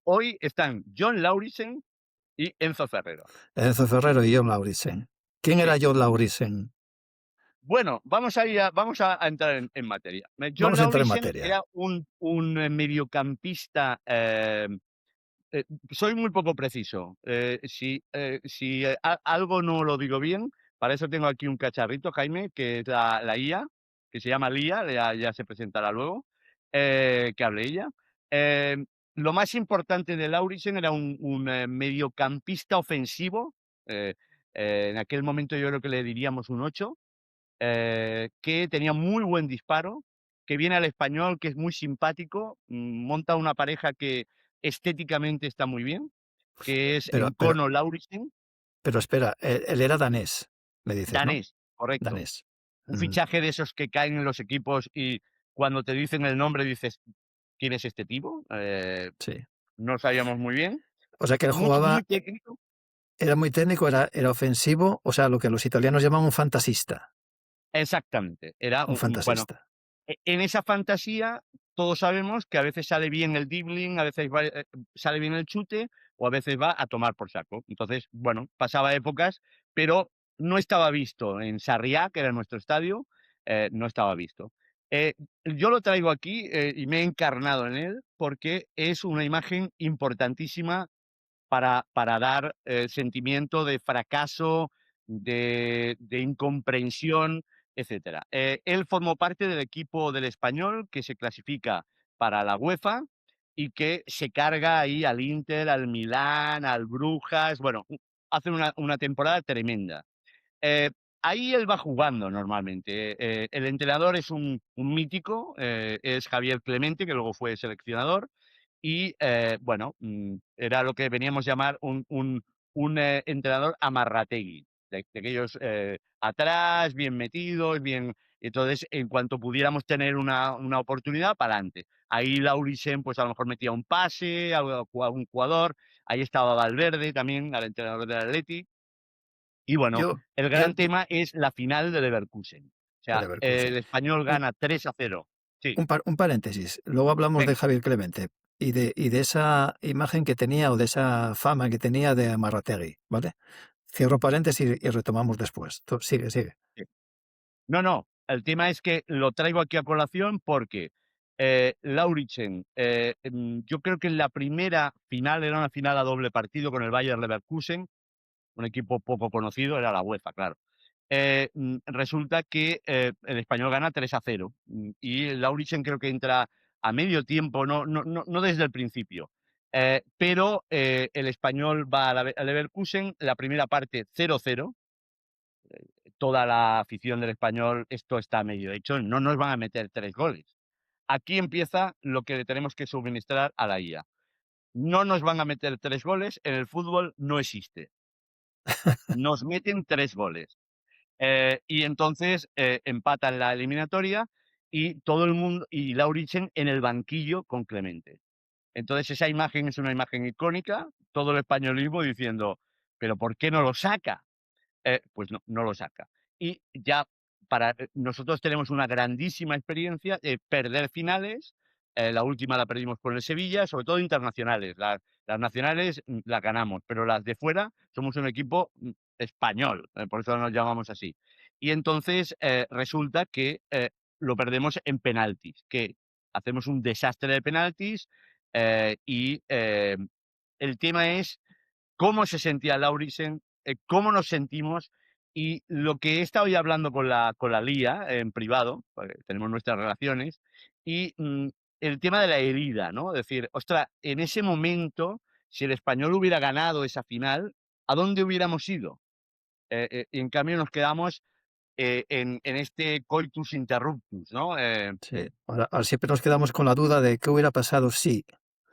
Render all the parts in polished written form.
hoy están John Laurisen y Enzo Ferrero. Enzo Ferrero y John Laurisen. ¿Quién era Sí. John Laurisen? Bueno, vamos a entrar en materia. John Vamos a entrar en Laurisen materia. era un mediocampista, soy muy poco preciso. Si algo no lo digo bien, para eso tengo aquí un cacharrito, Jaime, que es la IA, que se llama Lía, ya se presentará luego, que hable ella. Eh, lo más importante de Laurisen era un mediocampista ofensivo, eh, en aquel momento yo creo que le diríamos un 8, que tenía muy buen disparo, que viene al Español, que es muy simpático, monta una pareja que estéticamente está muy bien, que es Pero, pero, Encono Laurisen, pero espera, él era danés, me dices, ¿no? danés, correcto. Danés. Un Mm, fichaje de esos que caen en los equipos y cuando te dicen el nombre dices: "¿Quién es este tipo?". sí. No sabíamos muy bien. O sea que él Muy jugaba, técnico. era muy técnico, era ofensivo, o sea, lo que los italianos llaman un fantasista. Exactamente. Era Un bueno, fantasista. en esa fantasía, todos sabemos que a veces sale bien el dribbling, a veces sale bien el chute, o a veces va a tomar por saco. Entonces, bueno, pasaba épocas, pero no estaba visto en Sarriá, que era nuestro estadio, no estaba visto. Yo lo traigo aquí, y me he encarnado en él, porque es una imagen importantísima para dar, sentimiento de fracaso, de incomprensión, etcétera. Él formó parte del equipo del Español que se clasifica para la UEFA y que se carga ahí al Inter, al Milán, al Brujas, bueno, hace una temporada tremenda. Eh, ahí él va jugando normalmente. El entrenador es un mítico, es Javier Clemente, que luego fue seleccionador, y bueno, era lo que veníamos a llamar un entrenador amarrategui, de aquellos atrás, bien metidos, bien. Entonces, en cuanto pudiéramos tener una oportunidad, para adelante. Ahí Laurisen, pues a lo mejor metía un pase a un jugador. Ahí estaba Valverde también, al entrenador del Atleti. Y bueno, Yo, el yo, gran tema es la final de Leverkusen. O de sea, Leverkusen. el Español Un, gana 3-0. Sí, un paréntesis. Luego hablamos de venga. Javier Clemente y de esa imagen que tenía o de esa fama que tenía de Amarrategui, ¿vale? Cierro paréntesis y retomamos después. Sigue, sigue. Sí. No, no, el tema es que lo traigo aquí a colación porque, Lauritzen, yo creo que en la primera final era una final a doble partido con el Bayer Leverkusen, un equipo poco conocido, era la UEFA, claro. Resulta que, el Español gana 3-0, y el Lauritzen creo que entra a medio tiempo, no desde el principio. Pero, el Español va a Leverkusen, la primera parte 0-0, toda la afición del Español, esto está medio hecho, no nos van a meter 3 goles. Aquí empieza lo que le tenemos que suministrar a la IA. No nos van a meter 3 goles, en el fútbol no existe. Nos meten 3 goles. Y entonces, empatan la eliminatoria y todo el mundo y Lauritzen en el banquillo con Clemente. Entonces esa imagen es una imagen icónica, todo el españolismo diciendo: "¿Pero por qué no lo saca?". Pues no lo saca. Y ya nosotros tenemos una grandísima experiencia de perder finales, la última la perdimos con el Sevilla, sobre todo internacionales. Las nacionales, las ganamos, pero las de fuera somos un equipo, español, por eso nos llamamos así. Y entonces, resulta que, lo perdemos en penaltis, que hacemos un desastre de penaltis, y, el tema es cómo se sentía Lauritzen, cómo nos sentimos y lo que he estado ya hablando con la Lía en privado, porque tenemos nuestras relaciones, y el tema de la herida, ¿no? Es decir, ostras, en ese momento, si el Español hubiera ganado esa final, ¿a dónde hubiéramos ido? Y en cambio nos quedamos en este coitus interruptus, ¿no? Sí. Ahora siempre nos quedamos con la duda de qué hubiera pasado si,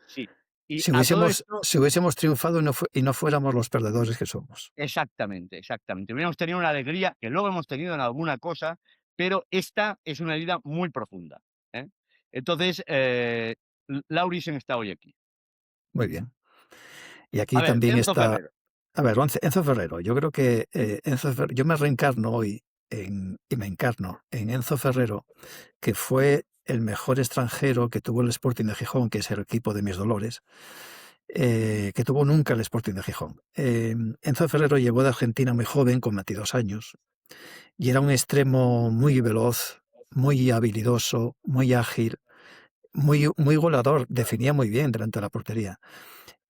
Sí. Y si a todo hubiésemos, esto. si hubiésemos triunfado y no fuéramos los perdedores que somos. Exactamente, exactamente. Hubiéramos tenido una alegría que luego hemos tenido en alguna cosa, pero esta es una herida muy profunda, ¿eh? Entonces, Laurisen está hoy aquí. Muy bien. Y A aquí ver, también Enzo está, Ferrero. a ver, Enzo Ferrero. Yo creo que yo me reencarno hoy y me encarno en Enzo Ferrero, que fue el mejor extranjero que tuvo el Sporting de Gijón, que es el equipo de mis dolores. que tuvo nunca el Sporting de Gijón. Enzo Ferrero llegó de Argentina muy joven, con 22 años, y era un extremo muy veloz, muy habilidoso, muy ágil, muy goleador, definía muy bien delante de la portería.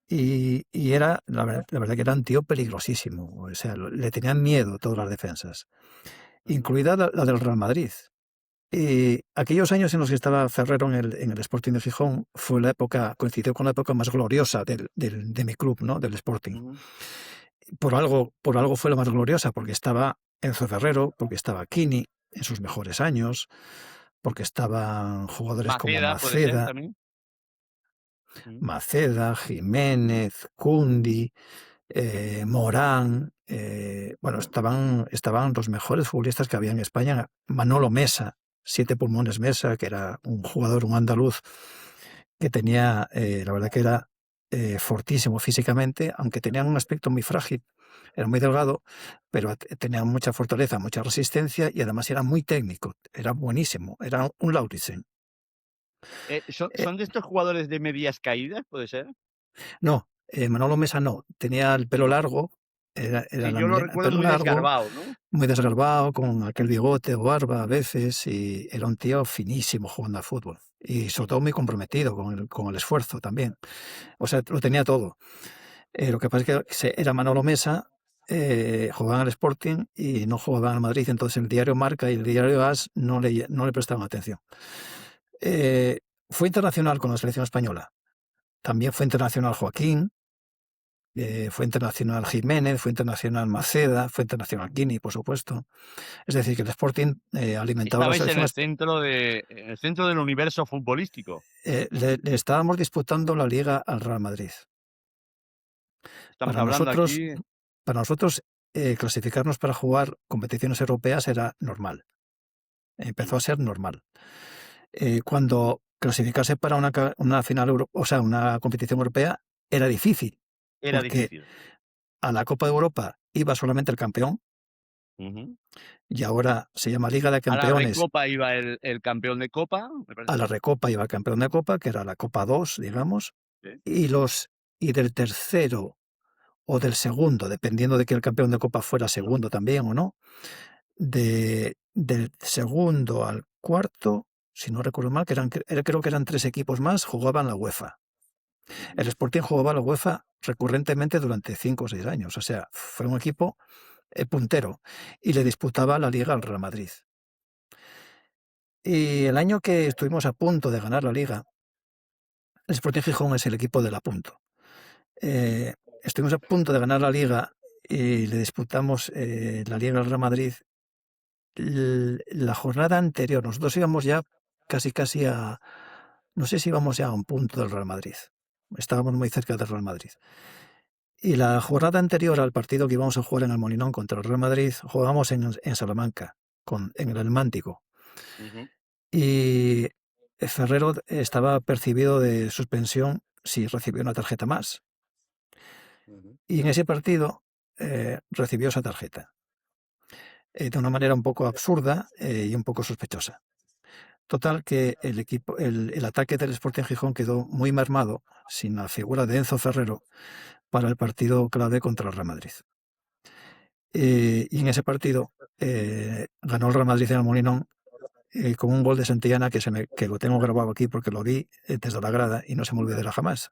Y era, la verdad que era un tío peligrosísimo, o sea, le tenían miedo todas las defensas, Ujú. incluida la del Real Madrid. Y aquellos años en los que estaba Ferrero en el Sporting de Gijón fue la época, coincidió con la época más gloriosa de mi club, ¿no? Del Sporting. Ujú. Por algo fue la más gloriosa, porque estaba Enzo Ferrero, porque estaba Kini en sus mejores años, porque estaban jugadores como Maceda puede ser también. Mm. Maceda, Jiménez, Cundi, Morán. Bueno, estaban los mejores futbolistas que había en España. Manolo Mesa, Siete Pulmones Mesa, que era un jugador, un andaluz, que tenía, la verdad que era fortísimo físicamente, aunque tenía un aspecto muy frágil, era muy delgado, pero tenía mucha fortaleza, mucha resistencia y además era muy técnico, era buenísimo, era un Lauritsen. ¿Son, Eh, son de estos jugadores de medias caídas, puede ser? no, Manolo Mesa no, tenía el pelo No. largo, era Sí, la yo lo melena, recuerdo pelo muy largo, desgarbado, ¿no? muy desgarbado, con aquel bigote o barba a veces, y era un tío finísimo jugando al fútbol. Y sobre todo Ujú. muy comprometido con el esfuerzo también. O sea, lo tenía todo. Lo que pasa es que era Manolo Mesa, jugaba en el Sporting y no jugaba en el Madrid, entonces el diario Marca y el diario AS no le prestaban atención. Eh, Fue internacional con la selección española. También fue internacional Joaquín, fue internacional Jiménez, fue internacional Maceda, fue internacional Kini, por supuesto. Es decir, que el Sporting alimentaba a la Estabais en selección. el centro del universo futbolístico. Le estábamos disputando la liga al Real Madrid. Estamos Para hablando nosotros, aquí. para nosotros clasificarnos para jugar competiciones europeas era normal. Empezó a Ujú. ser normal. Cuando clasificarse para una final, o sea, una competición europea, era difícil, Era porque difícil. a la Copa de Europa iba solamente el campeón, Ujú. y ahora se llama Liga de A la Campeones. Recopa iba el campeón de Copa, me A parece. la Recopa iba el campeón de Copa, que era la Copa 2, digamos, Sí. y del tercero o del segundo, dependiendo de que el campeón de Copa fuera segundo también o no, del segundo al cuarto, si no recuerdo mal, creo que eran 3 equipos más, jugaban la UEFA. El Ujú. Sporting jugaba la UEFA recurrentemente durante 5 o 6 años, o sea, fue un equipo puntero y le disputaba la Liga al Real Madrid. Y el año que estuvimos a punto de ganar la Liga, el Sporting Gijón es el equipo del apunto. Estuvimos a punto de ganar la Liga y le disputamos la Liga al Real Madrid. La jornada anterior, nosotros íbamos ya casi no sé si íbamos ya a un punto del Real Madrid. Estábamos muy cerca del Real Madrid. Y la jornada anterior al partido que íbamos a jugar en el Molinón contra el Real Madrid, jugábamos en Salamanca, en el Mántico. Ujú. Y Ferrero estaba percibido de suspensión si recibió una tarjeta más. Ujú. Y en ese partido recibió esa tarjeta, de una manera un poco absurda y un poco sospechosa. Total, que el ataque del Sporting Gijón quedó muy mermado sin la figura de Enzo Ferrero para el partido clave contra el Real Madrid. Y en ese partido ganó el Real Madrid en el Molinón con un gol de Santillana que lo tengo grabado aquí porque lo vi desde la grada y no se me olvidará jamás.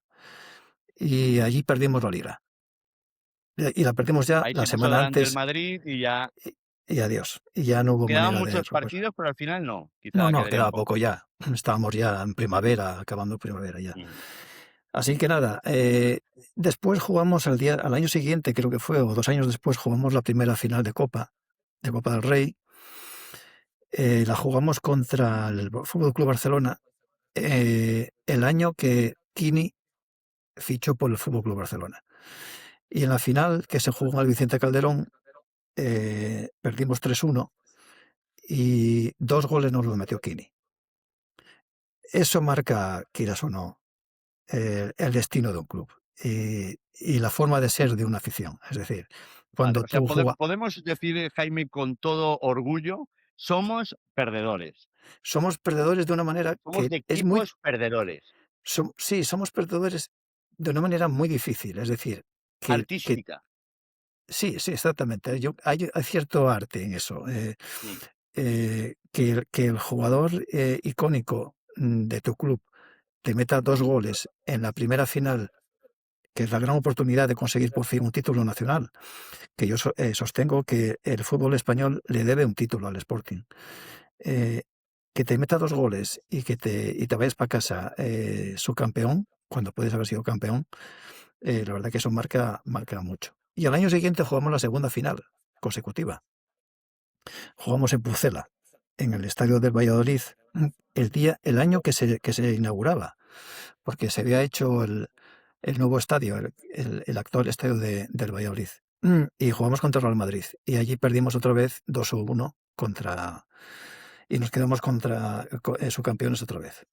Y allí perdimos la liga. Y la perdimos ya Ahí la se puso semana delante el antes Madrid y ya y adiós. Y ya no hubo quedaban manera de muchos recuperar. partidos, pero al final no. No, Quizá no, quedarían quedaba poco pocos. ya. Estábamos ya en primavera, acabando primavera ya. Ujú. Así que nada, después jugamos al año siguiente, creo que fue, o 2 años después, jugamos la primera final de Copa del Rey. La jugamos contra el Fútbol Club Barcelona, el año que Kini fichó por el Fútbol Club Barcelona. Y en la final, que se jugó en el Vicente Calderón, perdimos 3-1 y 2 goles nos los metió Kini. Eso marca, quieras o no, el destino de un club y la forma de ser de una afición. Es decir, Vale, cuando o sea, tú juegas, podemos decir, Jaime, con todo orgullo, somos perdedores. somos perdedores de una manera Somos que de es muy. equipos perdedores. Sí, somos perdedores de una manera muy difícil. Es decir, que artística. sí, sí, exactamente. Hay cierto arte en eso. Mm, Que el jugador icónico de tu club te meta 2 goles en la primera final, que es la gran oportunidad de conseguir por fin un título nacional, que yo sostengo que el fútbol español le debe un título al Sporting. Eh, que te meta 2 goles y te vayas para casa subcampeón, cuando puedes haber sido campeón, la verdad que eso marca mucho. Y al año siguiente jugamos la segunda final consecutiva. Jugamos en Pucela, en el estadio del Valladolid, el año que se inauguraba, porque se había hecho el nuevo estadio, el actual estadio del Valladolid. Y jugamos contra el Real Madrid. Y allí perdimos otra vez 2-1 contra. Y nos quedamos contra subcampeones otra vez.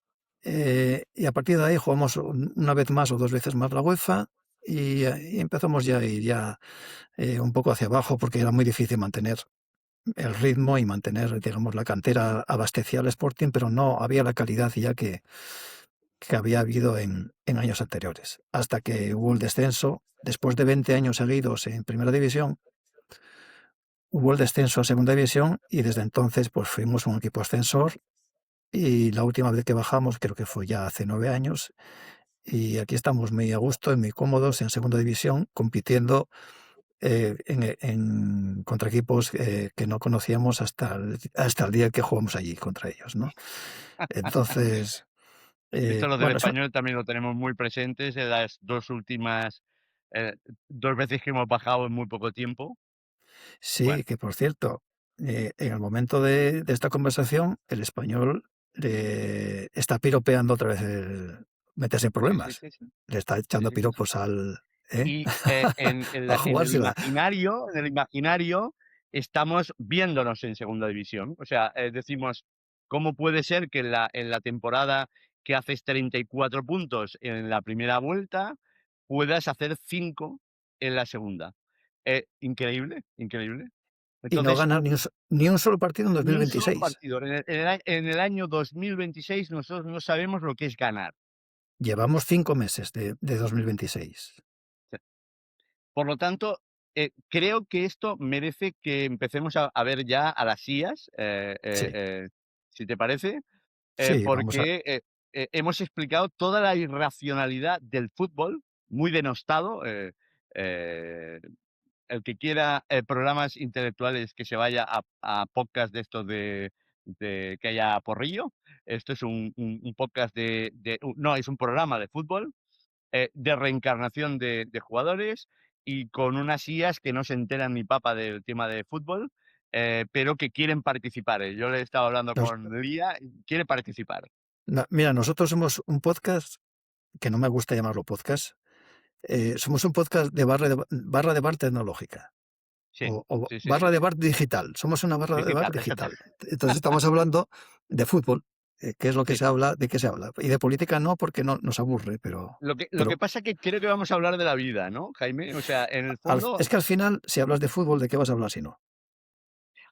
Y a partir de ahí jugamos una vez más o 2 veces más la UEFA. Y empezamos ya a ir ya un poco hacia abajo porque era muy difícil mantener el ritmo y mantener, digamos, la cantera abastecía al Sporting, pero no había la calidad ya que había habido en años anteriores. Hasta que hubo el descenso, después de 20 años seguidos en Primera División, hubo el descenso a Segunda División y desde entonces pues fuimos un equipo ascensor y la última vez que bajamos creo que fue ya hace 9 años y aquí estamos muy a gusto y muy cómodos en Segunda División compitiendo contra equipos que no conocíamos hasta el día que jugamos allí contra ellos, ¿no? Entonces, Esto lo del bueno, español también lo tenemos muy presentes en las 2 últimas, eh, 2 veces que hemos bajado en muy poco tiempo. Bueno, sí, que por cierto, en el momento de esta conversación, el español le está piropeando otra vez meterse en sí, sí, problemas. sí, sí. Le está Sí, echando sí, sí, sí. piropos ¿eh? Y, A jugársela. en el imaginario estamos viéndonos en segunda división. O sea, decimos, ¿cómo puede ser que en la temporada que haces 34 puntos en la primera vuelta, puedas hacer 5 en la segunda? Increíble, increíble. Y no Entonces, ganar ni un solo partido en ni un solo 2026. partido. En el año 2026 nosotros no sabemos lo que es ganar. Llevamos 5 meses de 2026. Por lo tanto, creo que esto merece que empecemos a ver ya a las IAs, Sí, si te parece, sí, vamos a. porque hemos explicado toda la irracionalidad del fútbol, muy denostado. Eh, el que quiera programas intelectuales que se vaya a podcast de estos de que haya porrillo. Esto es un podcast no, es un programa de fútbol de reencarnación de jugadores y con unas IAs que no se enteran ni papa del tema de fútbol, pero que quieren participar. Yo le he estado hablando nos- con Lía y quiere participar. Mira, nosotros somos un podcast que no me gusta llamarlo podcast. Somos un podcast de barra de bar tecnológica. Sí, O sí, sí, barra sí. de bar digital. Somos una barra de bar Digital, digital. Entonces estamos hablando de fútbol, ¿qué es lo que sí. se habla? ¿De qué se habla? Y de política no, porque no nos aburre, Lo que pero pasa que creo que vamos a hablar de la vida, ¿no, Jaime? O sea, en el fondo, es que al final, si hablas de fútbol, ¿de qué vas a hablar si no?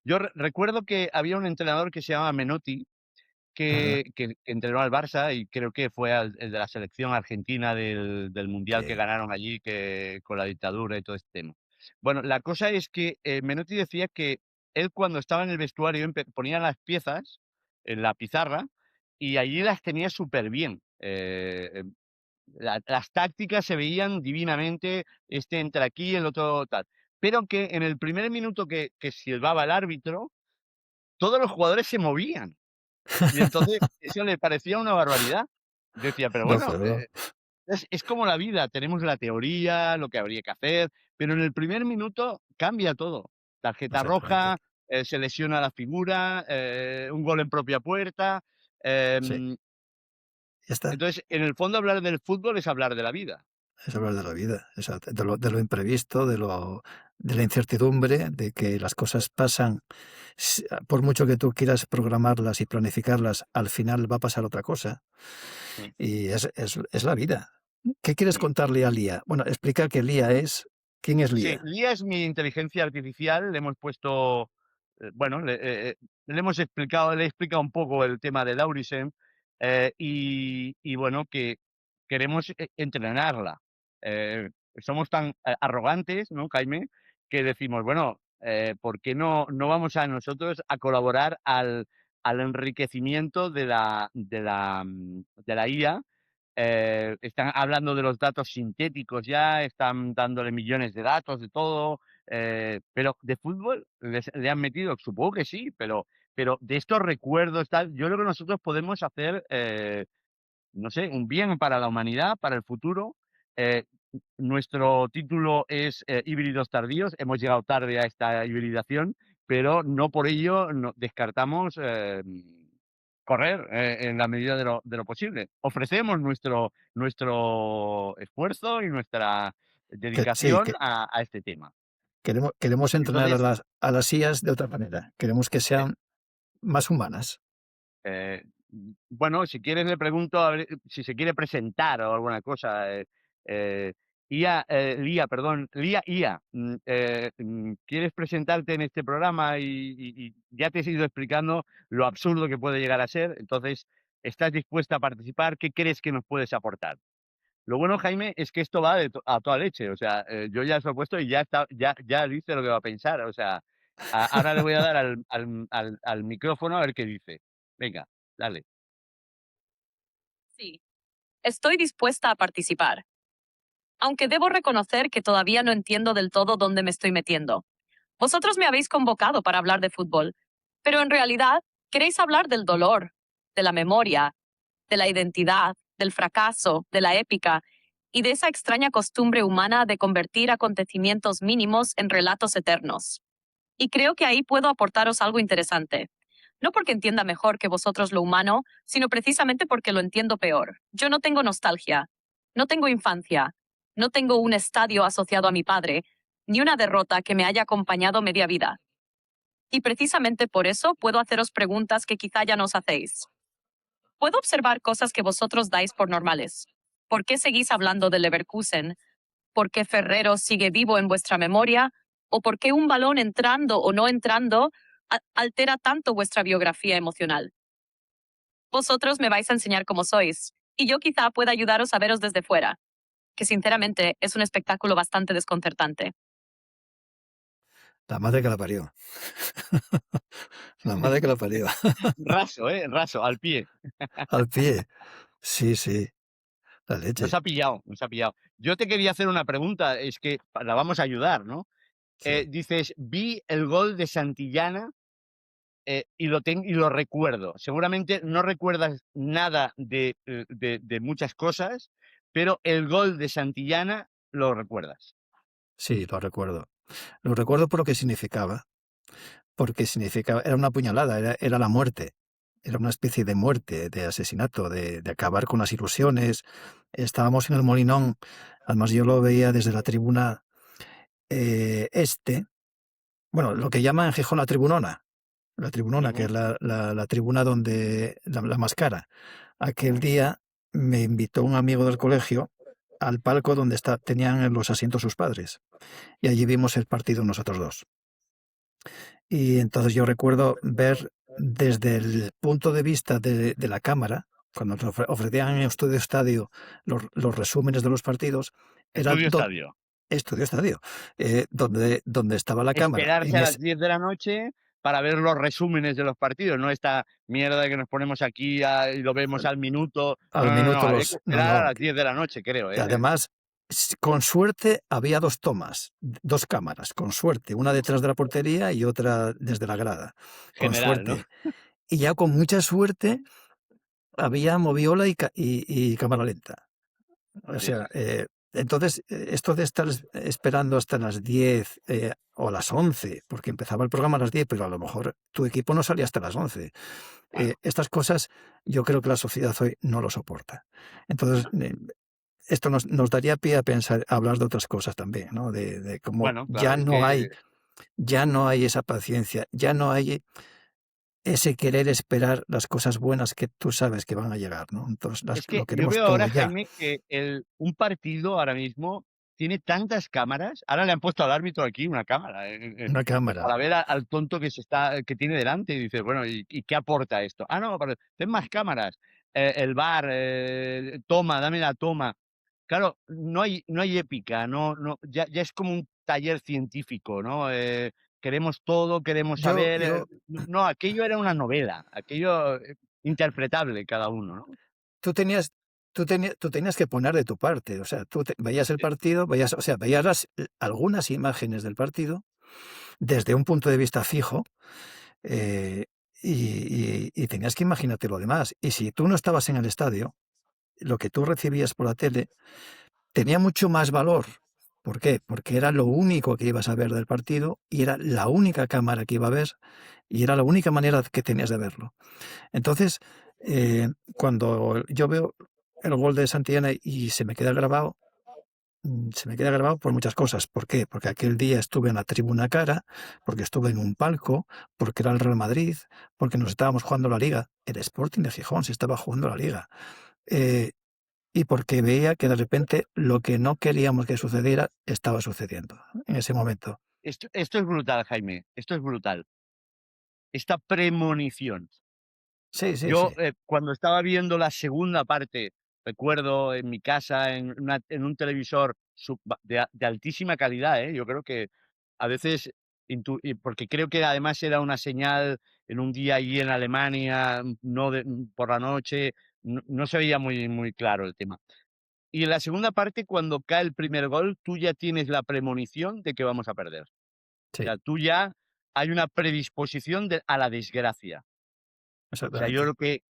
yo recuerdo que había un entrenador que se llamaba Menotti, Ajá, que entrenó al Barça y creo que fue el de la selección argentina del mundial que sí. ganaron allí que, con la dictadura y todo este tema. Bueno, la cosa es que Menotti decía que él cuando estaba en el vestuario ponía las piezas en la pizarra y allí las tenía súper bien. Las tácticas se veían divinamente, este entra aquí, el otro tal. Pero que en el primer minuto que silbaba el árbitro, todos los jugadores se movían. Y entonces eso le parecía una barbaridad. Decía, pero No, bueno, pero es como la vida, tenemos la teoría, lo que habría que hacer, pero en el primer minuto cambia todo. Tarjeta exactamente. roja, se lesiona la figura, un gol en propia puerta. Sí, em, ya está. entonces, en el fondo hablar del fútbol es hablar de la vida. Es hablar de la vida, exacto, de lo imprevisto, de la incertidumbre, de que las cosas pasan, por mucho que tú quieras programarlas y planificarlas, al final va a pasar otra cosa. Mm, Y es la vida. ¿Qué quieres mm. contarle a Lía? Bueno, explica que Lía es. ¿Quién es Sí, Lía? Lía es mi inteligencia artificial, le hemos puesto, bueno, le hemos explicado, le he explicado un poco el tema de Laurisen, y bueno, que queremos entrenarla. somos tan arrogantes, ¿no, Jaime? Que decimos, bueno, ¿por qué no vamos a nosotros a colaborar al enriquecimiento de la IA? Están hablando de los datos sintéticos ya, están dándole millones de datos de todo, pero de fútbol le han metido, supongo que sí, pero de estos recuerdos, tal, yo creo que nosotros podemos hacer, no sé, un bien para la humanidad, para el futuro. Eh, Nuestro título es Híbridos tardíos. Hemos llegado tarde a esta hibridación, pero no por ello descartamos correr en la medida de lo posible. Ofrecemos nuestro esfuerzo y nuestra Sí, dedicación a este tema. queremos entrenar Entonces, a las IAs de otra manera. Queremos que eh, sean más humanas. Eh, bueno, si quieres le pregunto a ver si se quiere presentar o alguna cosa. Eh, Lía, perdón, Ia, ¿quieres presentarte en este programa? Y ya te he ido explicando lo absurdo que puede llegar a ser. Entonces, ¿estás dispuesta a participar? ¿Qué crees que nos puedes aportar? Lo bueno, Jaime, es que esto va a toda leche. O sea, yo ya se lo he puesto y ya está, ya dice lo que va a pensar. O sea, ahora le voy a dar al micrófono a ver qué dice. Venga, dale. Sí, estoy dispuesta a participar, aunque debo reconocer que todavía no entiendo del todo dónde me estoy metiendo. Vosotros me habéis convocado para hablar de fútbol, pero en realidad queréis hablar del dolor, de la memoria, de la identidad, del fracaso, de la épica y de esa extraña costumbre humana de convertir acontecimientos mínimos en relatos eternos. Y creo que ahí puedo aportaros algo interesante. No porque entienda mejor que vosotros lo humano, sino precisamente porque lo entiendo peor. Yo no tengo nostalgia, no tengo infancia, no tengo un estadio asociado a mi padre, ni una derrota que me haya acompañado media vida. Y precisamente por eso puedo haceros preguntas que quizá ya no os hacéis. Puedo observar cosas que vosotros dais por normales. ¿Por qué seguís hablando del Leverkusen? ¿Por qué Ferrero sigue vivo en vuestra memoria? ¿O por qué un balón entrando o no entrando altera tanto vuestra biografía emocional? Vosotros me vais a enseñar cómo sois, y yo quizá pueda ayudaros a veros desde fuera, que sinceramente es un espectáculo bastante desconcertante. La madre que la parió. La madre que la parió. Raso, raso, al pie. Al pie. Sí, sí. La Nos leche. ha pillado, nos ha pillado. Yo te quería hacer una pregunta, es que la vamos a ayudar, ¿no? Sí. Dices, vi el gol de Santillana y lo recuerdo. Seguramente no recuerdas nada de muchas cosas, pero el gol de Santillana lo recuerdas. Sí, lo recuerdo. Lo recuerdo por lo que significaba. Porque significaba, era una puñalada, era la muerte. Era una especie de muerte, de asesinato, de acabar con las ilusiones. Estábamos en el Molinón, además yo lo veía desde la tribuna este, bueno, lo que llaman en Gijón la tribunona, que es Ujú. la tribuna donde la más cara. Aquel día me invitó un amigo del colegio al palco donde tenían los asientos sus padres. Y allí vimos el partido nosotros dos. Y entonces yo recuerdo ver desde el punto de vista de la cámara, cuando nos ofrecían en Estudio Estadio los resúmenes de los partidos, era Estudio Estadio. Estudio Estadio, donde estaba la cámara. Esperarse a las 10 de la noche para ver los resúmenes de los partidos, no esta mierda que nos ponemos aquí y lo vemos al minuto. No, Al no, no, no, minuto había que No, esperar a no. las 10 de la noche, creo, Y ¿eh? además, con suerte había dos tomas, dos cámaras, con suerte, una detrás de la portería y otra desde la grada, con General, ¿no? suerte. Y ya con mucha suerte había moviola y cámara lenta. O Sí, sea, sí, sí. entonces, esto de estar esperando hasta las 10 o las 11, porque empezaba el programa a las 10, pero a lo mejor tu equipo no salía hasta las 11. Claro. Estas cosas yo creo que la sociedad hoy no lo soporta. Entonces, esto nos daría pie a pensar, a hablar de otras cosas también, ¿no? De cómo Bueno, claro, es ya no hay esa paciencia, ya no hay ese querer esperar las cosas buenas que tú sabes que van a llegar, ¿no? Entonces que lo yo queremos veo todo ahora, ya. Jaime, que un partido ahora mismo tiene tantas cámaras. Ahora le han puesto al árbitro aquí una cámara, Una cámara. para ver al tonto que tiene delante. Y dices, bueno, ¿y qué aporta esto? Ah, no, pero ten más cámaras. El VAR, toma, dame la toma. Claro, no hay épica, ya es como un taller científico, ¿no? Queremos todo, queremos Yo, saber, yo, no, aquello era una novela, aquello, interpretable cada uno, ¿no? tú tenías, tú tenías que poner de tu parte, o sea, veías el Sí, partido, o sea, veías algunas imágenes del partido desde un punto de vista fijo, eh, y tenías que imaginarte lo demás. Y si tú no estabas en el estadio, lo que tú recibías por la tele tenía mucho más valor. ¿Por qué? Porque era lo único que ibas a ver del partido y era la única cámara que iba a ver y era la única manera que tenías de verlo. Entonces, cuando yo veo el gol de Santillana y se me queda grabado por muchas cosas. ¿Por qué? Porque aquel día estuve en la tribuna cara, porque estuve en un palco, porque era el Real Madrid, porque nos estábamos jugando la Liga. El Sporting de Gijón se estaba jugando la Liga. Eh, y porque veía que de repente lo que no queríamos que sucediera estaba sucediendo en ese momento. esto es brutal, Jaime, esto es brutal. Esta premonición. Sí, sí, Yo, sí. cuando estaba viendo la segunda parte, recuerdo en mi casa, en un televisor de altísima calidad, ¿eh? Yo creo que a veces porque creo que además era una señal en un día allí en Alemania, no por la noche, no se veía muy claro el tema. Y en la segunda parte, cuando cae el primer gol, tú ya tienes la premonición de que vamos a perder. O Sí, sea, tú ya hay una predisposición a la desgracia. O sea, yo exactamente. creo que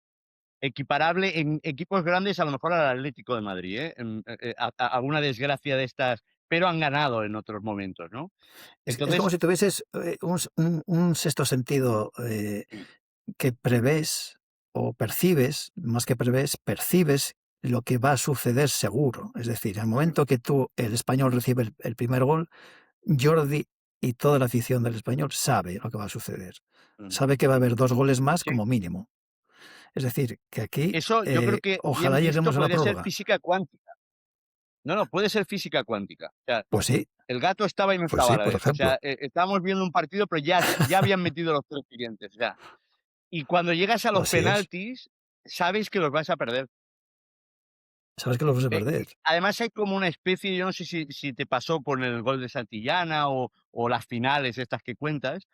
equiparable en equipos grandes, a lo mejor al Atlético de Madrid, ¿eh? A alguna desgracia de estas, pero han ganado en otros momentos, ¿no? Es como Entonces, si tuvieses un sexto sentido, que prevés o percibes, más que prevés, percibes lo que va a suceder seguro. Es decir, al momento que el español recibe el primer gol, Jordi y toda la afición del español sabe lo que va a suceder. mm, Sabe que va a haber 2 goles más sí, como mínimo. Es decir, que aquí, eso yo creo que bien ojalá visto lleguemos a la podría ser prórroga. física cuántica. No, puede ser física cuántica. O sea, el gato estaba y no Pues estaba a sí, la por vez. O sea, ejemplo. estábamos viendo un partido, pero ya habían metido los 3 siguientes. O sea, y cuando llegas a los Así es. penaltis, sabes que los vas a perder. Sabes que lo vas a perder. Además hay como una especie, yo no sé si te pasó con el gol de Santillana o las finales estas que cuentas,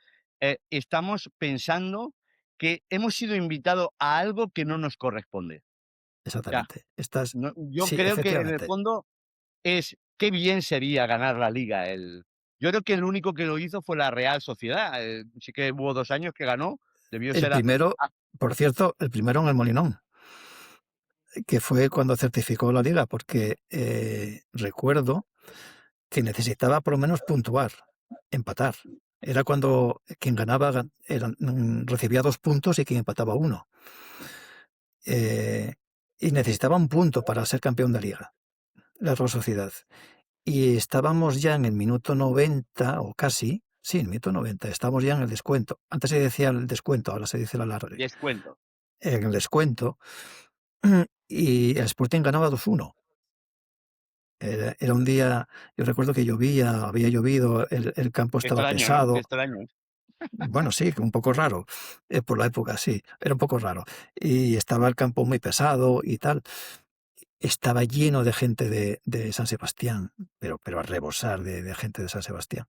estamos pensando que hemos sido invitados a algo que no nos corresponde. O sea, Exactamente. Estás yo Sí, creo que en el efectivamente. fondo es qué bien sería ganar la liga. Yo creo que el único que lo hizo fue la Real Sociedad. Sí que hubo 2 años que ganó, debió El ser a primero, a por cierto, el primero en el Molinón, que fue cuando certificó la liga, porque, recuerdo que necesitaba por lo menos puntuar, empatar. Era cuando quien ganaba recibía 2 puntos y quien empataba uno. Eh, y necesitaba un punto para ser campeón de liga, la Real Sociedad. Y estábamos ya en el minuto 90 o casi, sí, en el minuto 90, estábamos ya en el descuento. Antes se decía el descuento, ahora se dice el alargue. descuento. En el descuento, y el Sporting ganaba 2-1. Era un día, yo recuerdo que llovía, había llovido, el campo Qué estaba extraño, ¿no? Qué pesado. extraño. Bueno, sí, un poco raro, por la época, sí, era un poco raro. Y estaba el campo muy pesado y tal. Estaba lleno de gente de San Sebastián, pero a rebosar de gente de San Sebastián.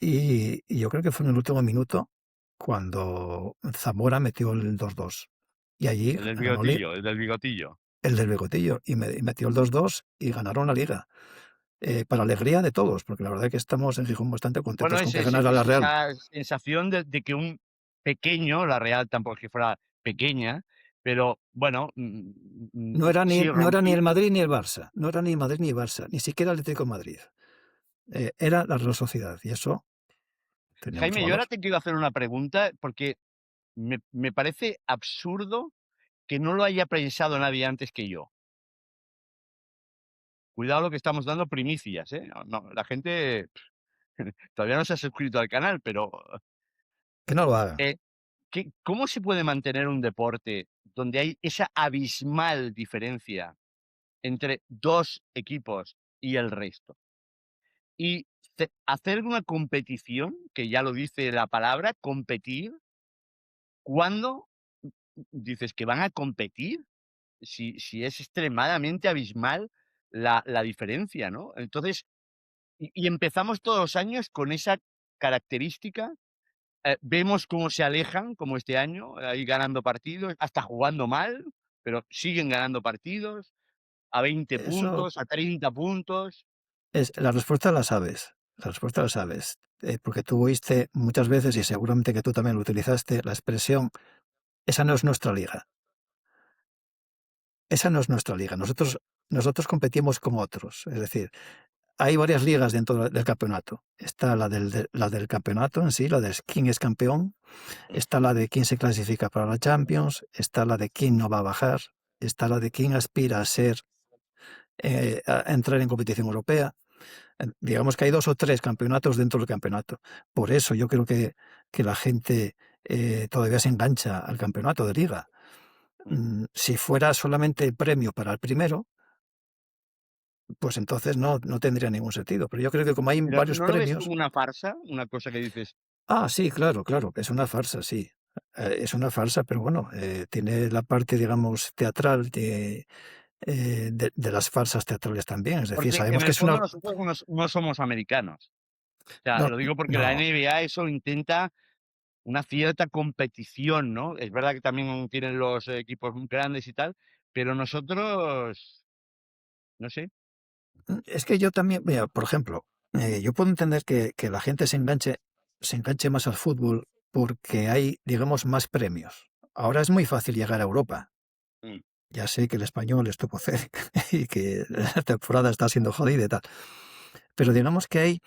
Y yo creo que fue en el último minuto cuando Zamora metió el 2-2. Y allí El del ganó bigotillo, el del bigotillo. el del Bigotillo y metió el 2-2 y ganaron la liga. Para alegría de todos, porque la verdad que estamos en Gijón bastante Bueno, contentos con que ganara es la Real. esa sensación de que un pequeño, la Real tampoco es que fuera pequeña, pero bueno, sí No era ni rompí. el Madrid ni el Barça, no era ni Madrid ni Barça, ni siquiera el Atlético de Madrid. Era la Real Sociedad y eso tenía mucho Jaime, yo valor. ahora te quiero hacer una pregunta porque me parece absurdo que no lo haya pensado nadie antes que yo. Cuidado lo que estamos dando primicias, ¿eh? No, la gente todavía no se ha suscrito al canal, pero, Que no lo hagan. eh, ¿cómo se puede mantener un deporte donde hay esa abismal diferencia entre 2 equipos y el resto? Y hacer una competición, que ya lo dice la palabra, competir, cuando dices que van a competir, si es extremadamente abismal. la diferencia, ¿no? Entonces, y empezamos todos los años con esa característica. Vemos cómo se alejan, como este año, ahí ganando partidos, hasta jugando mal, pero siguen ganando partidos, a 20 Eso puntos, a 30 puntos. es, la respuesta la sabes, la respuesta la sabes, porque tú oíste muchas veces, y seguramente que tú también lo utilizaste, la expresión, esa no es nuestra liga. Esa no es nuestra liga. Nosotros competimos con otros. Es decir, hay varias ligas dentro del campeonato. Está la del campeonato en sí, la de quién es campeón. Mm, Está la de quién se clasifica para la Champions. Está la de quién no va a bajar. Está la de quién aspira a ser, a entrar en competición europea. Digamos que hay 2 o 3 campeonatos dentro del campeonato. Por eso yo creo que la gente todavía se engancha al campeonato de liga. mm. Si fuera solamente el premio para el primero, pues entonces no tendría ningún sentido. Pero yo creo que como hay Pero, varios ¿no lo ves premios. como una farsa? Una cosa que dices, Sí, claro, claro, es una farsa, sí. Es una farsa, pero bueno, tiene la parte, digamos, teatral de las farsas teatrales también. Es decir, porque sabemos en que el es una. fondo nosotros no somos americanos. O sea, No, lo digo porque la no. NBA eso intenta una cierta competición, ¿no? Es verdad que también tienen los equipos muy grandes y tal, pero nosotros, no sé. Es que yo también, mira, por ejemplo, yo puedo entender que la gente se enganche más al fútbol porque hay, digamos, más premios. Ahora es muy fácil llegar a Europa. Mm, Ya sé que el español estuvo cerca y que la temporada está siendo jodida y tal. Pero digamos que hay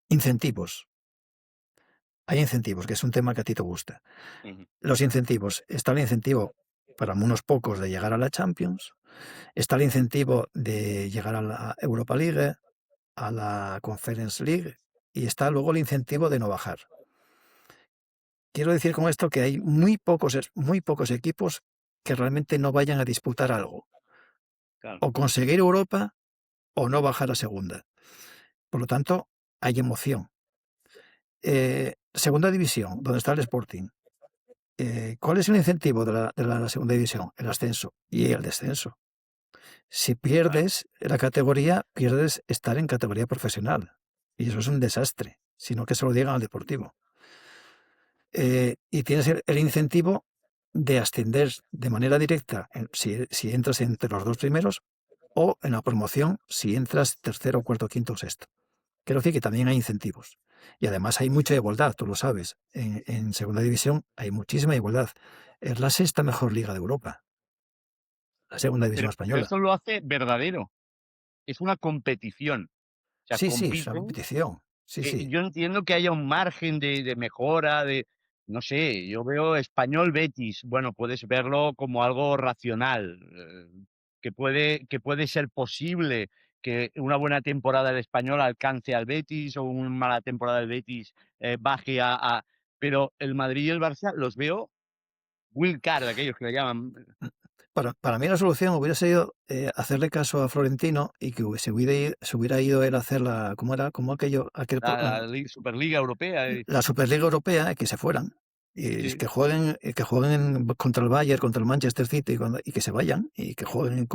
incentivos. Hay incentivos, que es un tema que a ti te gusta. ujú, Los incentivos. Está el incentivo para unos pocos de llegar a la Champions. Está el incentivo de llegar a la Europa League, a la Conference League. Y está luego el incentivo de no bajar. Quiero decir con esto que hay muy pocos equipos que realmente no vayan a disputar algo. claro. O conseguir Europa o no bajar a segunda. Por lo tanto, hay emoción. Segunda división, donde está el Sporting. ¿Cuál es el incentivo de la segunda división? El ascenso y el descenso. Si Claro. pierdes la categoría, pierdes estar en categoría profesional. Y eso es un desastre, sino que se lo digan al Deportivo. Y tienes el incentivo de ascender de manera directa si entras entre los 2 primeros, o en la promoción si entras tercero, cuarto, quinto o sexto. Quiero decir que también hay incentivos. Y además hay mucha igualdad, tú lo sabes. En segunda división hay muchísima igualdad. Es la sexta mejor liga de Europa, la segunda división Pero española. eso lo hace verdadero. Es una competición. O sea, Sí, sí, es una compiten. competición. Sí, sí, Yo entiendo que haya un margen de mejora, no sé, yo veo Español Betis, bueno, puedes verlo como algo racional, que puede ser posible que una buena temporada del Español alcance al Betis o una mala temporada del Betis baje pero el Madrid y el Barça los veo wild card, aquellos que le llaman, Para mí la solución hubiera sido hacerle caso a Florentino y que se hubiera ido él a hacer ¿cómo era? Como la Superliga Europea. La Superliga Europea, que se fueran. Y Sí. que jueguen contra el Bayern, contra el Manchester City y que se vayan y que jueguen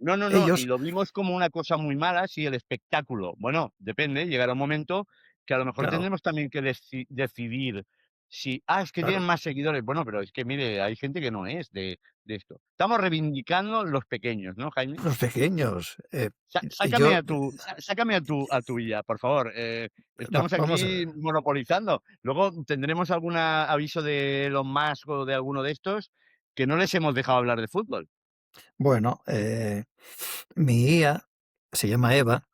No, no, no, y ellos. lo vimos como una cosa muy mala, sí, el espectáculo. Bueno, depende, llegará un momento que a lo mejor Claro, tendremos también que decidir si, es que tienen claro. más seguidores. Bueno, pero es que mire, hay gente que no es de esto. Estamos reivindicando los pequeños, ¿no, Jaime? Los pequeños. Y Sácame yo, sácame a tu villa, por favor. Estamos vamos a aquí ver. monopolizando. Luego tendremos algún aviso de Elon Musk o de alguno de estos que no les hemos dejado hablar de fútbol. Bueno, mi IA se llama Eva.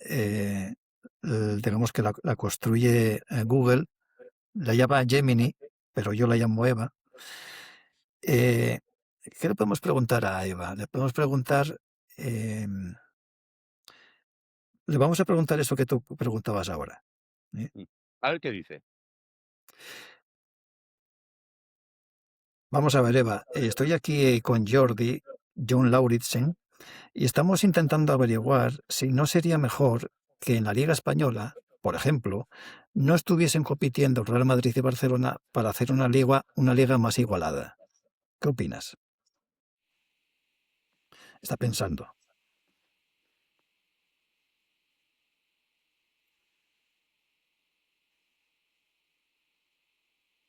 eh, digamos que la construye Google, la llama Gemini, pero yo la llamo Eva. Eh, ¿Qué le podemos preguntar a Eva? Le podemos preguntar, em, le vamos a preguntar eso que tú preguntabas ahora. ¿Eh? Mm. A ver qué dice. Vamos a ver, Eva, estoy aquí con Jordi, John Lauritsen, y estamos intentando averiguar si no sería mejor que en la Liga Española, por ejemplo, no estuviesen compitiendo Real Madrid y Barcelona para hacer una liga más igualada. ¿Qué opinas? Está pensando.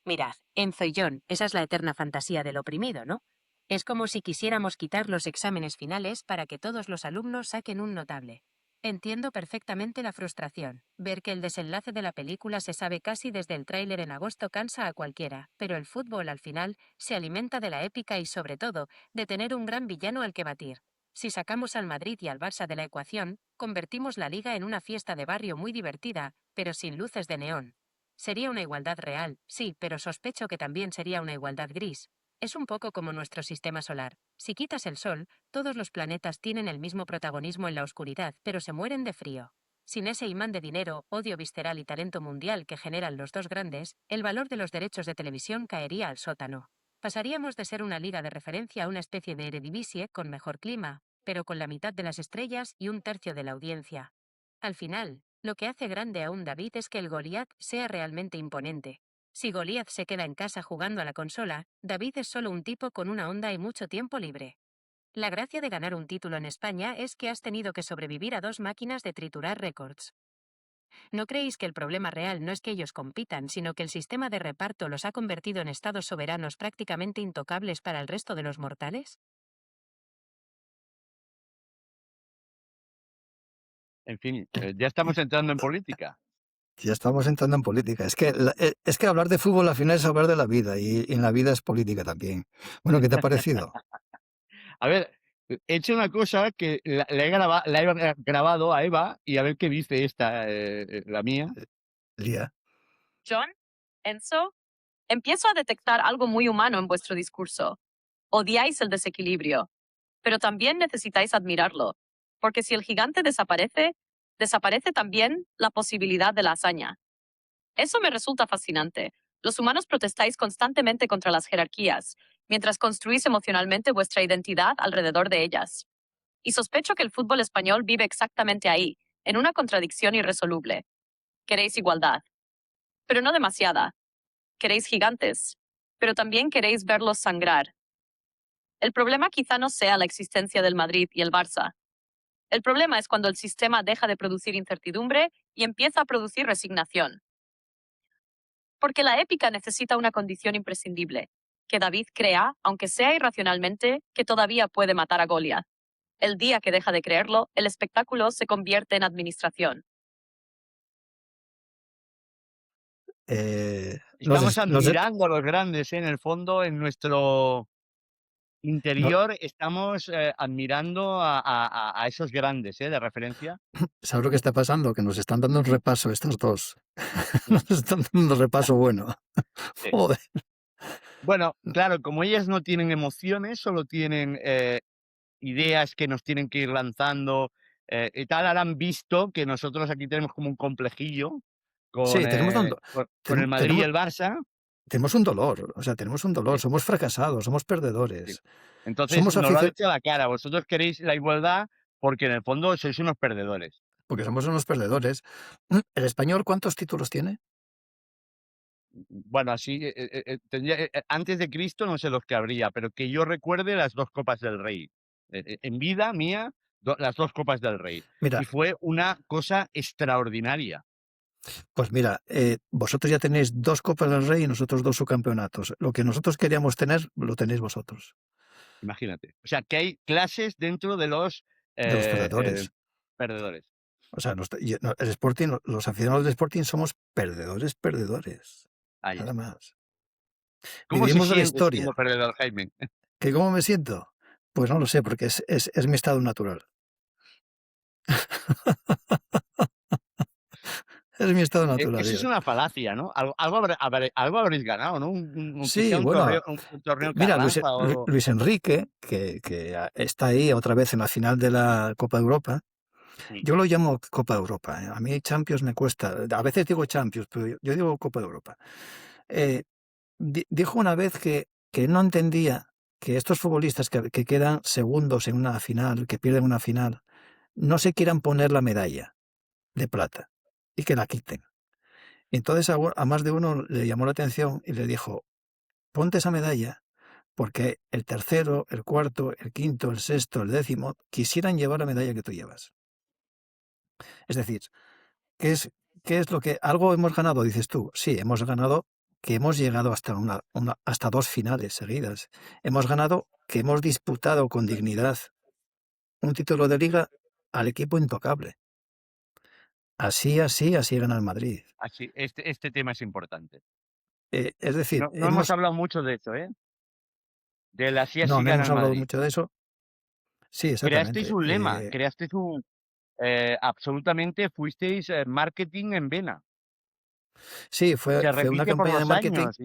Mirad, Enzo y John, esa es la eterna fantasía del oprimido, ¿no? Es como si quisiéramos quitar los exámenes finales para que todos los alumnos saquen un notable. Entiendo perfectamente la frustración. Ver que el desenlace de la película se sabe casi desde el tráiler en agosto cansa a cualquiera, pero el fútbol al final se alimenta de la épica y sobre todo de tener un gran villano al que batir. Si sacamos al Madrid y al Barça de la ecuación, convertimos la liga en una fiesta de barrio muy divertida, pero sin luces de neón. Sería una igualdad real, sí, pero sospecho que también sería una igualdad gris. Es un poco como nuestro sistema solar. Si quitas el Sol, todos los planetas tienen el mismo protagonismo en la oscuridad, pero se mueren de frío. Sin ese imán de dinero, odio visceral y talento mundial que generan los dos grandes, el valor de los derechos de televisión caería al sótano. Pasaríamos de ser una liga de referencia a una especie de Eredivisie con mejor clima, pero con la mitad de las estrellas y un tercio de la audiencia. Al final, lo que hace grande a un David es que el Goliat sea realmente imponente. Si Goliath se queda en casa jugando a la consola, David es solo un tipo con una onda y mucho tiempo libre. La gracia de ganar un título en España es que has tenido que sobrevivir a 2 máquinas de triturar récords. ¿No creéis que el problema real no es que ellos compitan, sino que el sistema de reparto los ha convertido en estados soberanos prácticamente intocables para el resto de los mortales? En fin, ya estamos entrando en política. Ya estamos entrando en política. Es que hablar de fútbol al final es hablar de la vida y en la vida es política también. Bueno, ¿qué te ha parecido? A ver, he hecho una cosa que la he grabado a Eva y a ver qué dice esta, la mía. Lía. John, Enzo, empiezo a detectar algo muy humano en vuestro discurso. Odiáis el desequilibrio, pero también necesitáis admirarlo, porque si el gigante desaparece, desaparece también la posibilidad de la hazaña. Eso me resulta fascinante. Los humanos protestáis constantemente contra las jerarquías, mientras construís emocionalmente vuestra identidad alrededor de ellas. Y sospecho que el fútbol español vive exactamente ahí, en una contradicción irresoluble. Queréis igualdad, pero no demasiada. Queréis gigantes, pero también queréis verlos sangrar. El problema quizá no sea la existencia del Madrid y el Barça. El problema es cuando el sistema deja de producir incertidumbre y empieza a producir resignación. Porque la épica necesita una condición imprescindible, que David crea, aunque sea irracionalmente, que todavía puede matar a Goliath. El día que deja de creerlo, el espectáculo se convierte en administración. Estamos Nos es- admirando a los grandes, en el fondo, en nuestro no- interior estamos admirando a esos grandes, de referencia. ¿Sabes lo que está pasando? Que nos están dando un repaso estos dos. Mm, Nos están dando un repaso bueno. sí. Joder. Bueno, claro, como ellas no tienen emociones, solo tienen ideas que nos tienen que ir lanzando y tal, ahora han visto que nosotros aquí tenemos como un complejillo Sí, con el Madrid y tenemos, el Barça. tenemos un dolor. O sea, tenemos un dolor. Sí, Somos fracasados, somos sí. perdedores. Entonces Somos nos lo han aficionados. hecho a la cara. Vosotros queréis la igualdad porque en el fondo sois unos perdedores. Porque somos unos perdedores. ¿El español cuántos títulos tiene? Bueno, así, antes de Cristo no sé los que habría, pero que yo recuerde las 2 Copas del Rey. En vida mía, las 2 Copas del Rey. Mira, Y fue una cosa extraordinaria. pues mira, vosotros ya tenéis 2 Copas del Rey y nosotros 2 subcampeonatos. Lo que nosotros queríamos tener, lo tenéis vosotros, Imagínate. O sea, que hay clases dentro de los de los perdedores. perdedores. O sea, el Sporting, los aficionados del Sporting somos perdedores. Ahí Nada está. más. ¿Cómo se Vivimos de la siente siendo historia. perdedor, Jaime? ¿Que cómo me siento? Pues no lo sé, porque es mi estado natural. Es mi estado natural. Eso es una falacia, ¿no? Algo habréis ganado, ¿no? Aunque Sí, sea bueno, un torneo mira, Carranza o algo. Luis Enrique, que está ahí otra vez en la final de la Copa de Europa. Sí. Yo lo llamo Copa de Europa. A mí Champions me cuesta. A veces digo Champions, pero yo digo Copa de Europa. Dijo una vez que no entendía que estos futbolistas que quedan segundos en una final, que pierden una final, no se quieran poner la medalla de plata y que la quiten. Y entonces a más de uno le llamó la atención y le dijo, ponte esa medalla porque el tercero, el cuarto, el quinto, el sexto, el décimo quisieran llevar la medalla que tú llevas. Es decir, ¿qué es lo que algo hemos ganado? Dices tú, sí, hemos ganado que hemos llegado hasta 2 finales seguidas. Hemos ganado, que hemos disputado con dignidad un título de liga al equipo intocable. Así gana el Madrid. Así, este tema es importante. Es decir, No hemos hablado mucho de eso, ¿eh? Del así no gana hemos el hablado Madrid. mucho de eso. Sí, Creasteis exactamente. un lema, creasteis absolutamente fuisteis marketing en vena. Sí, fue Se una repite por campaña de los marketing. años.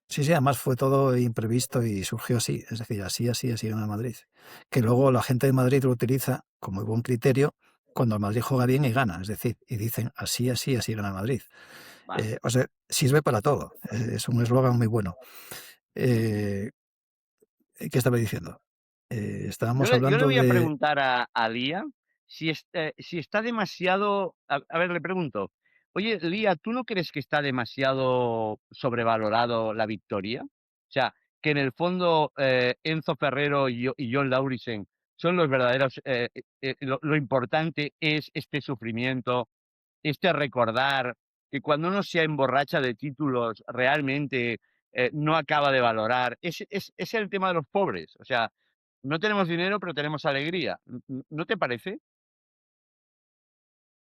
Sí, además fue todo imprevisto y surgió así. Es decir, así gana el Madrid. Que luego la gente de Madrid lo utiliza como buen criterio cuando el Madrid juega bien y gana. Es decir, y dicen así gana el Madrid. Vale. O sea, sirve para todo. Es un eslogan muy bueno. ¿Qué estaba diciendo? Estábamos Yo le hablando voy a de... preguntar a Lía si está demasiado... A ver, le pregunto. Oye, Lía, ¿tú no crees que está demasiado sobrevalorado la victoria? O sea, que en el fondo Enzo Ferrero y John Laurisen son los verdaderos... lo importante es este sufrimiento, este recordar que cuando uno se emborracha de títulos realmente no acaba de valorar. Es el tema de los pobres. O sea, no tenemos dinero, pero tenemos alegría. ¿No te parece?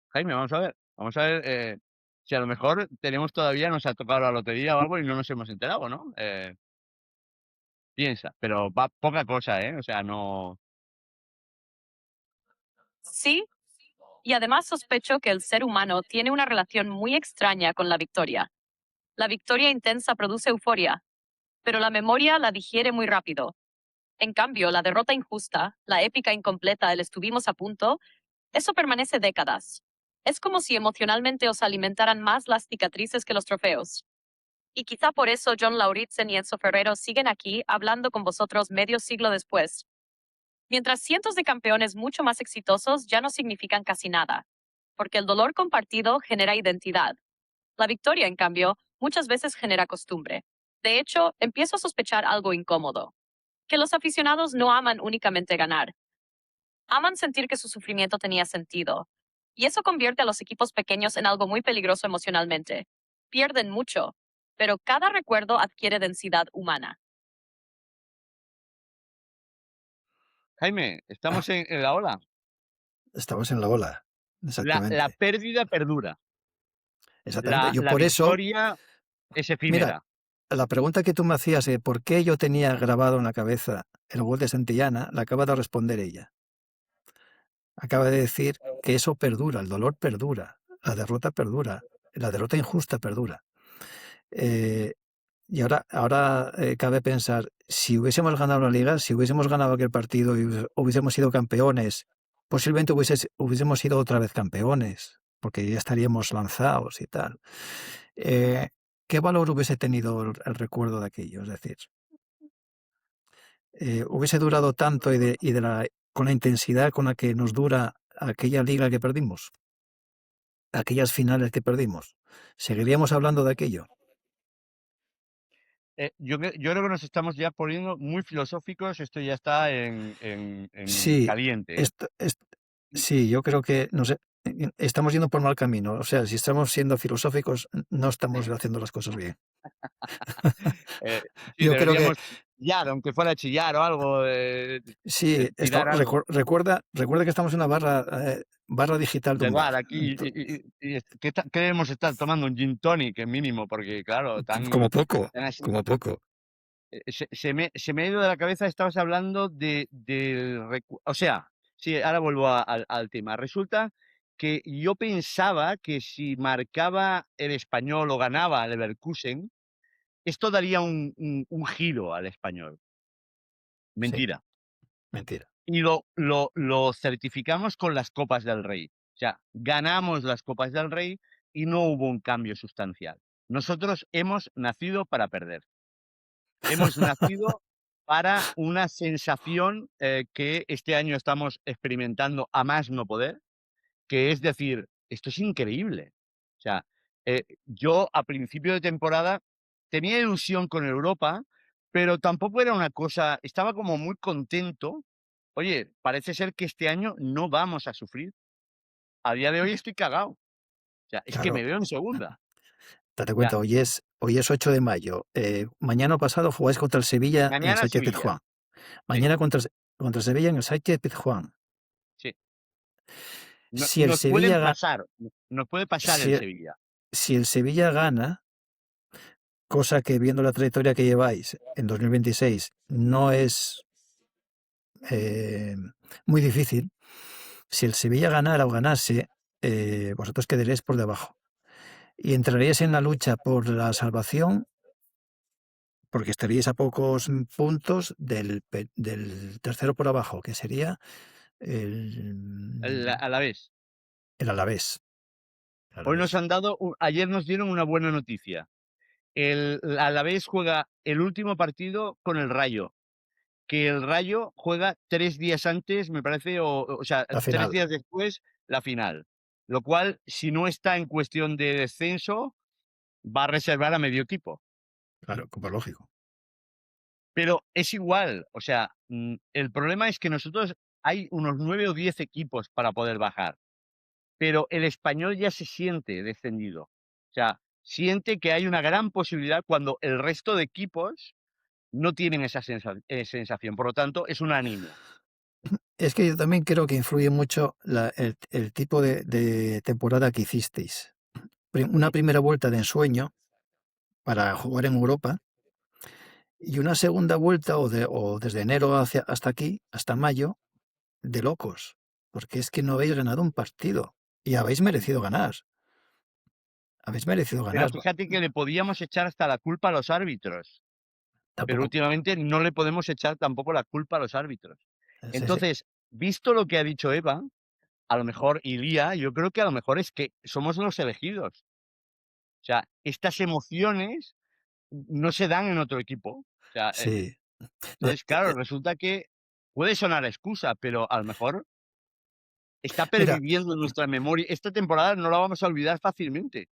Jaime, vamos a ver. Vamos a ver si a lo mejor tenemos todavía, nos ha tocado la lotería o algo y no nos hemos enterado, ¿no? Piensa, pero va poca cosa, ¿eh? O sea, no... Sí, y además sospecho que el ser humano tiene una relación muy extraña con la victoria. La victoria intensa produce euforia, pero la memoria la digiere muy rápido. En cambio, la derrota injusta, la épica incompleta, el estuvimos a punto, eso permanece décadas. Es como si emocionalmente os alimentaran más las cicatrices que los trofeos. Y quizá por eso John Lauritzen y Enzo Ferrero siguen aquí hablando con vosotros medio siglo después. Mientras cientos de campeones mucho más exitosos ya no significan casi nada, porque el dolor compartido genera identidad. La victoria, en cambio, muchas veces genera costumbre. De hecho, empiezo a sospechar algo incómodo, que los aficionados no aman únicamente ganar, aman sentir que su sufrimiento tenía sentido. Y eso convierte a los equipos pequeños en algo muy peligroso emocionalmente. Pierden mucho, pero cada recuerdo adquiere densidad humana. Jaime, Ah, estamos en la ola. estamos en la ola. La Exactamente. pérdida perdura. Exactamente. Yo La por eso, victoria es mira, efímera. la pregunta que tú me hacías de por qué yo tenía grabado en la cabeza el gol de Santillana, la acaba de responder ella. Acaba de decir que eso perdura, el dolor perdura, la derrota injusta perdura. Y ahora cabe pensar, si hubiésemos ganado la liga, si hubiésemos ganado aquel partido y hubiésemos sido campeones, posiblemente hubiésemos sido otra vez campeones, porque ya estaríamos lanzados y tal. ¿Qué valor hubiese tenido el recuerdo de aquello? Es decir, hubiese durado tanto con la intensidad con la que nos dura aquella liga que perdimos, aquellas finales que perdimos. ¿Seguiríamos hablando de aquello? Yo creo que nos estamos ya poniendo muy filosóficos. Esto ya está en Sí, caliente, ¿eh? sí, yo creo que estamos yendo por mal camino. O sea, si estamos siendo filosóficos, no estamos haciendo las cosas bien. Sí, Yo creo que deberíamos chillar, aunque fuera chillar o algo, sí, tirar algo recuerda que estamos en una barra digital de de un bar bar. aquí que debemos estar tomando un gin tonic mínimo, porque claro, Como poco, tan así. como poco. Se me ha ido de la cabeza, estabas hablando o sea, sí, ahora vuelvo al tema. Resulta que yo pensaba que si marcaba el Español o ganaba el Leverkusen, esto daría un giro al Español. Sí, Mentira. mentira. Y lo certificamos con las Copas del Rey. O sea, ganamos las Copas del Rey y no hubo un cambio sustancial. Nosotros hemos nacido para perder. Hemos nacido para una sensación que este año estamos experimentando a más no poder, que es decir, esto es increíble. O sea, yo a principio de temporada tenía ilusión con Europa, pero tampoco era una cosa, estaba como muy contento. Oye, parece ser que este año no vamos a sufrir. A día de hoy estoy cagado. O sea, es que Claro, me veo en segunda. date O sea, cuenta, Hoy es 8 de mayo. Mañana pasado jugáis contra el Sevilla en el Mañana Sánchez Sevilla. Pizjuán. Sí, Mañana contra el Sevilla en el Sánchez Pizjuán. sí. Si el Nos pueden Sevilla, pasar, nos puede pasar el si, Sevilla. si el Sevilla gana, cosa que viendo la trayectoria que lleváis en 2026 no es muy difícil, si el Sevilla ganara o ganase, vosotros quedaréis por debajo. Y entraríais en la lucha por la salvación porque estaríais a pocos puntos del tercero por abajo, que sería A la vez. el Alavés. El Hoy nos Alavés. han dado, ayer nos dieron una buena noticia. El Alavés juega el último partido con el Rayo, que el Rayo juega 3 días antes, me parece, o sea, La 3 final, días después, la final. Lo cual, si no está en cuestión de descenso, va a reservar a medio equipo. claro, como lógico. Pero es igual, o sea, el problema es que nosotros hay unos 9 o 10 equipos para poder bajar, pero el Español ya se siente descendido. O sea, siente que hay una gran posibilidad cuando el resto de equipos no tienen esa sensación. Por lo tanto, es una anemia. Es que yo también creo que influye mucho el tipo de temporada que hicisteis. Una primera vuelta de ensueño para jugar en Europa y una segunda vuelta o desde enero hasta aquí, hasta mayo, de locos. Porque es que no habéis ganado un partido y habéis merecido ganar. Habéis merecido Pero ganar. fíjate que le podíamos echar hasta la culpa a los árbitros, pero Tampoco. últimamente no le podemos echar tampoco la culpa a los árbitros. Sí, sí. Entonces, visto lo que ha dicho Eva, a lo mejor iría, yo creo que a lo mejor es que somos los elegidos. O sea, estas emociones no se dan en otro equipo. O sea, Sí. entonces, claro, resulta que puede sonar excusa, pero a lo mejor está Mira, perviviendo en nuestra memoria. Esta temporada no la vamos a olvidar fácilmente.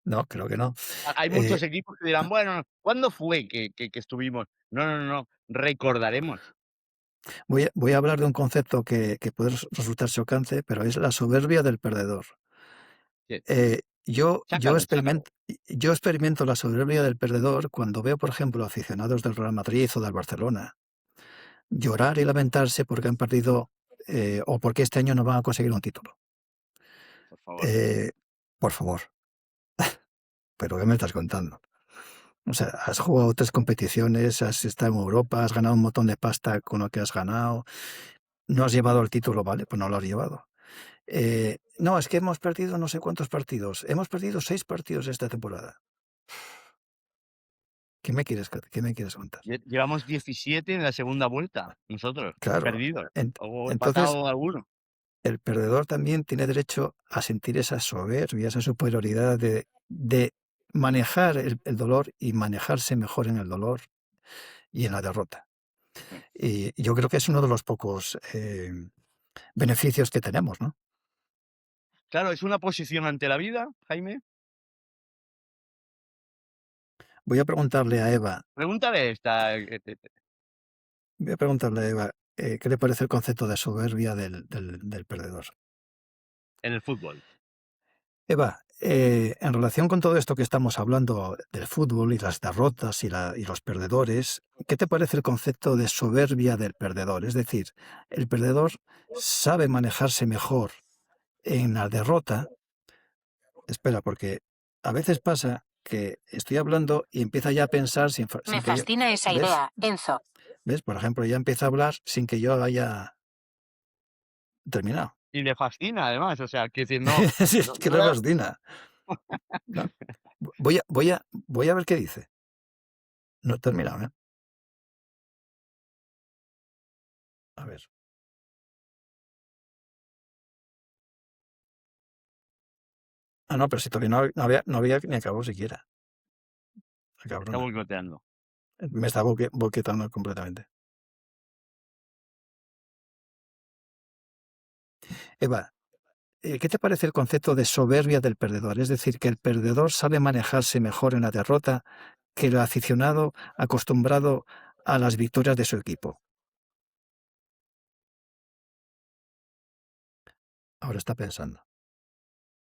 no, creo que no. Hay Eh, muchos equipos que dirán, bueno, ¿cuándo fue que estuvimos? No, no, no, no, recordaremos. voy a hablar de un concepto que puede resultar chocante, pero es la soberbia del perdedor. Sí, Eh, yo, yo, sácalo, sácalo. experimento, yo experimento la soberbia del perdedor cuando veo, por ejemplo, aficionados del Real Madrid o del Barcelona llorar y lamentarse porque han perdido o porque este año no van a conseguir un título. Por favor. Eh, por favor, ¿pero qué me estás contando? O sea, has jugado 3 competiciones, has estado en Europa, has ganado un montón de pasta con lo que has ganado, no has llevado el título, vale, pues no lo has llevado. No, es que hemos perdido no sé cuántos partidos. Hemos perdido 6 partidos esta temporada. ¿Qué me quieres contar? Llevamos 17 en la segunda vuelta, nosotros, Claro. perdidos. O Entonces, empatado alguno. el perdedor también tiene derecho a sentir esa soberbia, esa superioridad de manejar el dolor y manejarse mejor en el dolor y en la derrota. Y yo creo que es uno de los pocos beneficios que tenemos, ¿no? Claro, es una posición ante la vida, Jaime. Voy a preguntarle a Eva, Pregúntale esta. voy a preguntarle a Eva, ¿qué le parece el concepto de soberbia del perdedor? En el fútbol. Eva, en relación con todo esto que estamos hablando del fútbol y las derrotas y los perdedores, ¿qué te parece el concepto de soberbia del perdedor? Es decir, el perdedor sabe manejarse mejor en la derrota. Espera, porque a veces pasa que estoy hablando y empieza ya a pensar Me sin que yo... fascina esa ¿Ves? idea, Enzo. ¿Ves? Por ejemplo, ya empieza a hablar sin que yo haya terminado. Y le fascina, además. O sea, que decir, no. Sí, es que le fascina. ¿No? Voy a ver qué dice. No he terminado, ¿eh? A ver. Ah, no, pero si todavía no había ni acabado siquiera. La Está cabrona. boicoteando. Me está boquetando completamente. Eva, ¿qué te parece el concepto de soberbia del perdedor? Es decir, que el perdedor sabe manejarse mejor en la derrota que el aficionado acostumbrado a las victorias de su equipo. Ahora está pensando.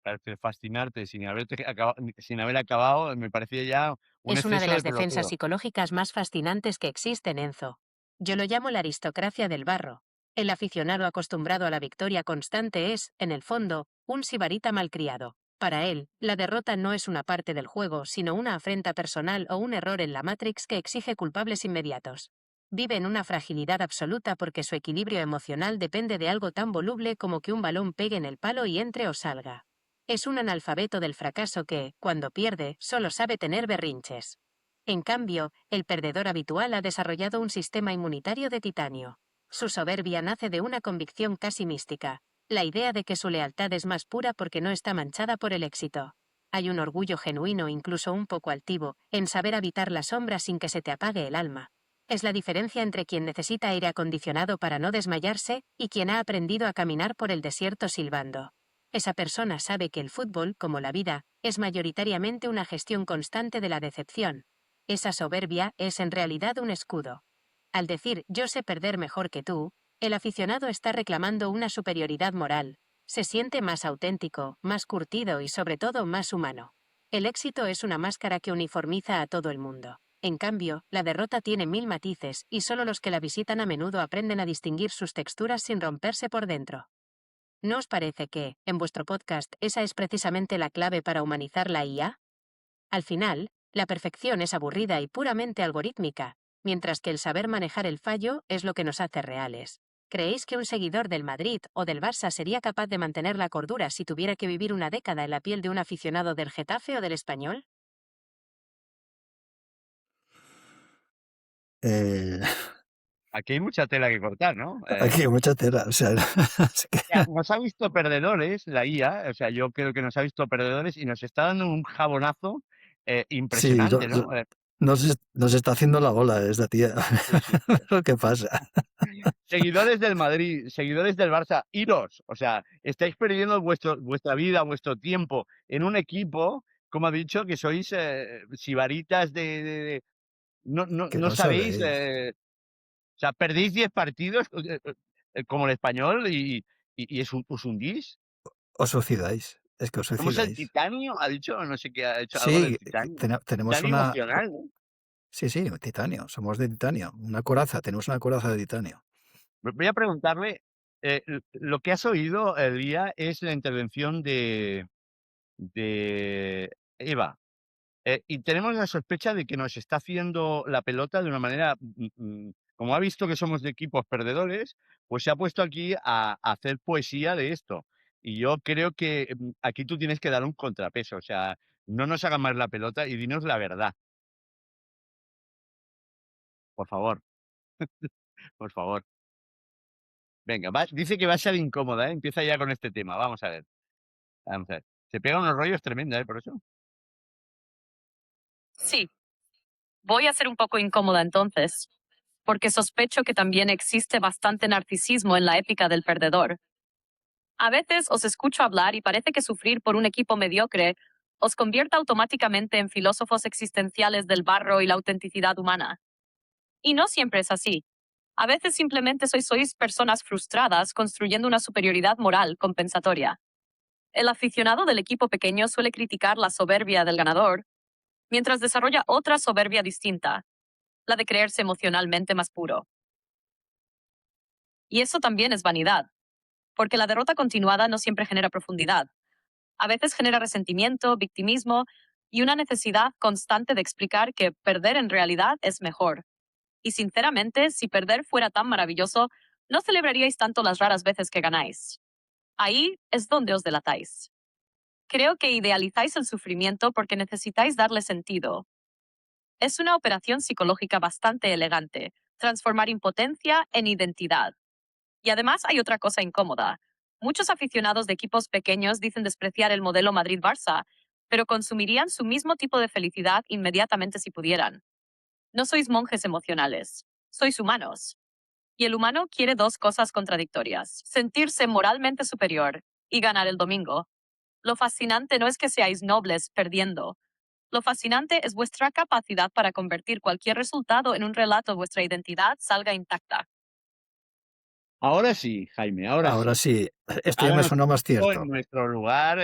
parece fascinarte sin haber acabado, me parecía ya un Es una de exceso las de defensas peloteo. psicológicas más fascinantes que existen, Enzo. Yo lo llamo la aristocracia del barro. El aficionado acostumbrado a la victoria constante es, en el fondo, un sibarita malcriado. Para él, la derrota no es una parte del juego, sino una afrenta personal o un error en la Matrix que exige culpables inmediatos. Vive en una fragilidad absoluta porque su equilibrio emocional depende de algo tan voluble como que un balón pegue en el palo y entre o salga. Es un analfabeto del fracaso que, cuando pierde, solo sabe tener berrinches. En cambio, el perdedor habitual ha desarrollado un sistema inmunitario de titanio. Su soberbia nace de una convicción casi mística, la idea de que su lealtad es más pura porque no está manchada por el éxito. Hay un orgullo genuino, incluso un poco altivo, en saber habitar la sombra sin que se te apague el alma. Es la diferencia entre quien necesita aire acondicionado para no desmayarse y quien ha aprendido a caminar por el desierto silbando. Esa persona sabe que el fútbol, como la vida, es mayoritariamente una gestión constante de la decepción. Esa soberbia es en realidad un escudo. Al decir yo sé perder mejor que tú, el aficionado está reclamando una superioridad moral. Se siente más auténtico, más curtido y sobre todo más humano. El éxito es una máscara que uniformiza a todo el mundo. En cambio, la derrota tiene 1000 matices y solo los que la visitan a menudo aprenden a distinguir sus texturas sin romperse por dentro. ¿No os parece que, en vuestro podcast, esa es precisamente la clave para humanizar la IA? Al final, la perfección es aburrida y puramente algorítmica, mientras que el saber manejar el fallo es lo que nos hace reales. ¿Creéis que un seguidor del Madrid o del Barça sería capaz de mantener la cordura si tuviera que vivir una década en la piel de un aficionado del Getafe o del Español? Eh, Aquí hay mucha tela que cortar, ¿no? Aquí hay mucha tela. O sea, es que- Ya, nos ha visto perdedores la IA, o sea, yo creo que nos ha visto perdedores y nos está dando un jabonazo sí, impresionante, ¿no? nos está haciendo la ola esta tía. Sí, sí. Lo que pasa. Seguidores del Madrid, seguidores del Barça, iros, o sea, estáis perdiendo vuestra vida, vuestro tiempo en un equipo, como ha dicho, que sois sibaritas Que no no sabéis, sabéis. o sea, perdéis 10 partidos como el Español y os hundís. Os suicidáis. Es que os Somos el suicidáis. titanio, ha dicho, no sé qué, ha hecho algo del Sí, titanio. tenemos Titanio una. emocional, ¿no? Sí, sí, titanio. Somos de titanio. Una coraza. Tenemos una coraza de titanio. Voy a preguntarle, lo que has oído, Elía, es la intervención de Eva. Y tenemos la sospecha de que nos está haciendo la pelota de una manera, como ha visto que somos de equipos perdedores, pues se ha puesto aquí a hacer poesía de esto. Y yo creo que aquí tú tienes que dar un contrapeso, o sea, no nos hagan más la pelota y dinos la verdad, por favor, por favor. Venga, dice que va a ser incómoda, ¿eh? Empieza ya con este tema, vamos a ver, vamos a ver. Se pega unos rollos tremendos, ¿eh? Por eso. Sí, voy a ser un poco incómoda entonces, porque sospecho que también existe bastante narcisismo en la épica del perdedor. A veces os escucho hablar y parece que sufrir por un equipo mediocre os convierta automáticamente en filósofos existenciales del barro y la autenticidad humana. Y no siempre es así. A veces simplemente sois personas frustradas construyendo una superioridad moral compensatoria. El aficionado del equipo pequeño suele criticar la soberbia del ganador, mientras desarrolla otra soberbia distinta, la de creerse emocionalmente más puro. Y eso también es vanidad, porque la derrota continuada no siempre genera profundidad. A veces genera resentimiento, victimismo y una necesidad constante de explicar que perder en realidad es mejor. Y sinceramente, si perder fuera tan maravilloso, no celebraríais tanto las raras veces que ganáis. Ahí es donde os delatáis. Creo que idealizáis el sufrimiento porque necesitáis darle sentido. Es una operación psicológica bastante elegante, transformar impotencia en identidad. Y además hay otra cosa incómoda. Muchos aficionados de equipos pequeños dicen despreciar el modelo Madrid-Barça, pero consumirían su mismo tipo de felicidad inmediatamente si pudieran. No sois monjes emocionales, sois humanos. Y el humano quiere dos cosas contradictorias: sentirse moralmente superior y ganar el domingo. Lo fascinante no es que seáis nobles perdiendo. Lo fascinante es vuestra capacidad para convertir cualquier resultado en un relato vuestra identidad salga intacta. Ahora sí, Jaime, ahora Ahora sí. sí, esto ya Ahora me nos sonó más puso en cierto, nuestro lugar.